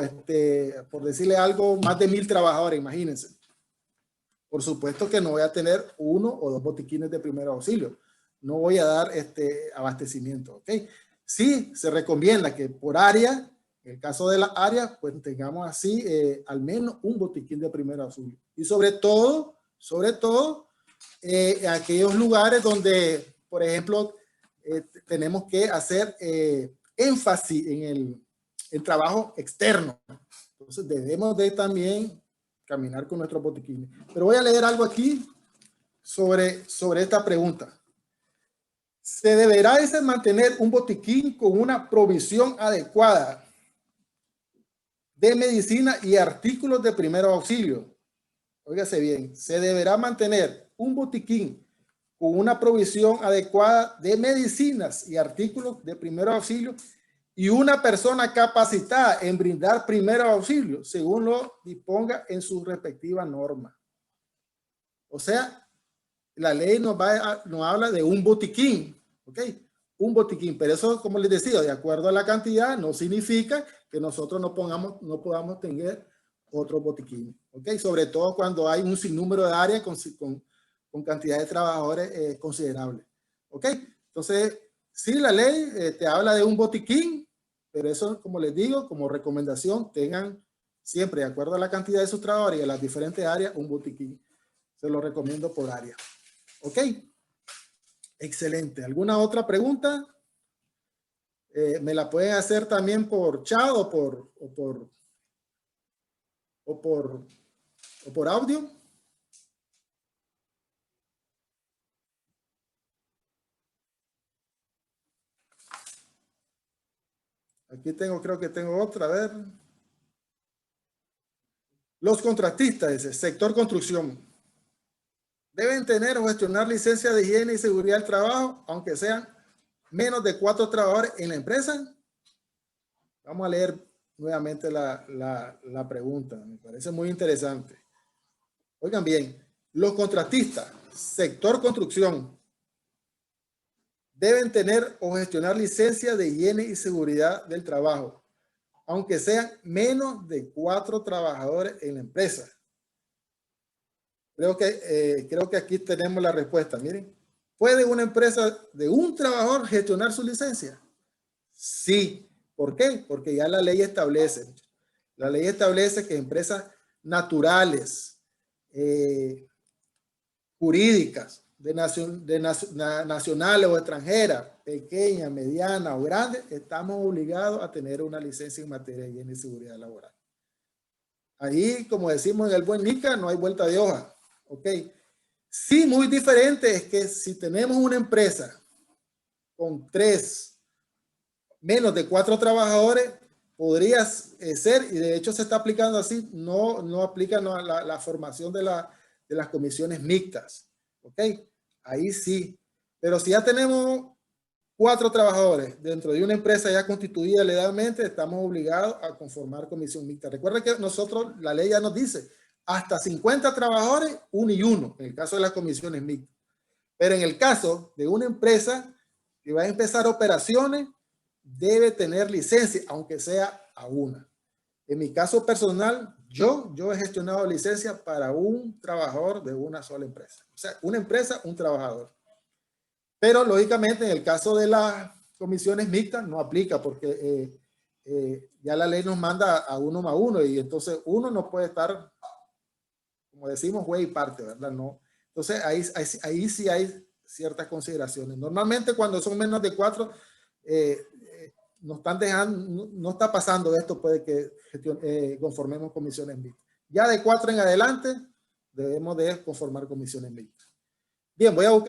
por decirle algo, más de 1000 trabajadores, imagínense. Por supuesto que no voy a tener 1 o 2 botiquines de primer auxilio. No voy a dar abastecimiento, ¿ok? Sí, se recomienda que por área, en el caso de la área, pues tengamos así al menos un botiquín de primer auxilio. Y sobre todo, aquellos lugares donde, por ejemplo, tenemos que hacer énfasis en el trabajo externo. Entonces debemos de también caminar con nuestros botiquines. Pero voy a leer algo aquí sobre esta pregunta. ¿Se deberá mantener un botiquín con una provisión adecuada de medicina y artículos de primer auxilio? Óigase bien, se deberá mantener un botiquín con una provisión adecuada de medicinas y artículos de primer auxilio y una persona capacitada en brindar primer auxilio, según lo disponga en su respectiva norma. O sea, la ley nos habla de un botiquín, ¿ok? Un botiquín, pero eso, como les decía, de acuerdo a la cantidad, no significa que nosotros no podamos tener otro botiquín, ¿ok? Sobre todo cuando hay un sinnúmero de áreas con cantidad de trabajadores considerable, ¿ok? Entonces, sí, la ley te habla de un botiquín, pero eso, como les digo, como recomendación, tengan siempre, de acuerdo a la cantidad de sus trabajadores y a las diferentes áreas, un botiquín. Se lo recomiendo por área. ¿Ok? Excelente. ¿Alguna otra pregunta? Me la pueden hacer también por chat o por audio. Aquí creo que tengo otra. A ver. Los contratistas, dice, sector construcción, deben tener o gestionar licencia de higiene y seguridad del trabajo, aunque sean menos de 4 trabajadores en la empresa. Vamos a leer nuevamente la pregunta. Me parece muy interesante. Oigan bien, los contratistas, sector construcción, deben tener o gestionar licencia de higiene y seguridad del trabajo, aunque sean menos de 4 trabajadores en la empresa. Creo que aquí tenemos la respuesta. Miren, ¿puede una empresa de un trabajador gestionar su licencia? Sí, ¿Por qué? Porque ya la ley establece que empresas naturales, jurídicas, nacionales o extranjeras, pequeñas, medianas o grandes, estamos obligados a tener una licencia en materia de higiene y seguridad laboral. Ahí, como decimos en el buen Nica, no hay vuelta de hoja. ¿Ok? Sí, muy diferente es que si tenemos una empresa con menos de 4 trabajadores, podría ser, y de hecho se está aplicando así, no aplica la formación de las comisiones mixtas. ¿Ok? Ahí sí. Pero si ya tenemos 4 trabajadores dentro de una empresa ya constituida legalmente, estamos obligados a conformar comisión mixta. Recuerden que nosotros, la ley ya nos dice, hasta 50 trabajadores, 1 y 1, en el caso de las comisiones mixtas. Pero en el caso de una empresa que va a empezar operaciones, debe tener licencia, aunque sea a una. En mi caso personal, yo he gestionado licencia para un trabajador de una sola empresa. O sea, una empresa, un trabajador. Pero lógicamente en el caso de las comisiones mixtas no aplica porque ya la ley nos manda a 1 más 1 y entonces uno no puede estar, como decimos, juez y parte, ¿verdad? No. Entonces ahí sí hay ciertas consideraciones. Normalmente cuando son menos de 4, no están dejando, no está pasando esto, puede que conformemos comisiones mixtas. Ya de 4 en adelante debemos de conformar comisiones mixtas. Bien, voy a buscar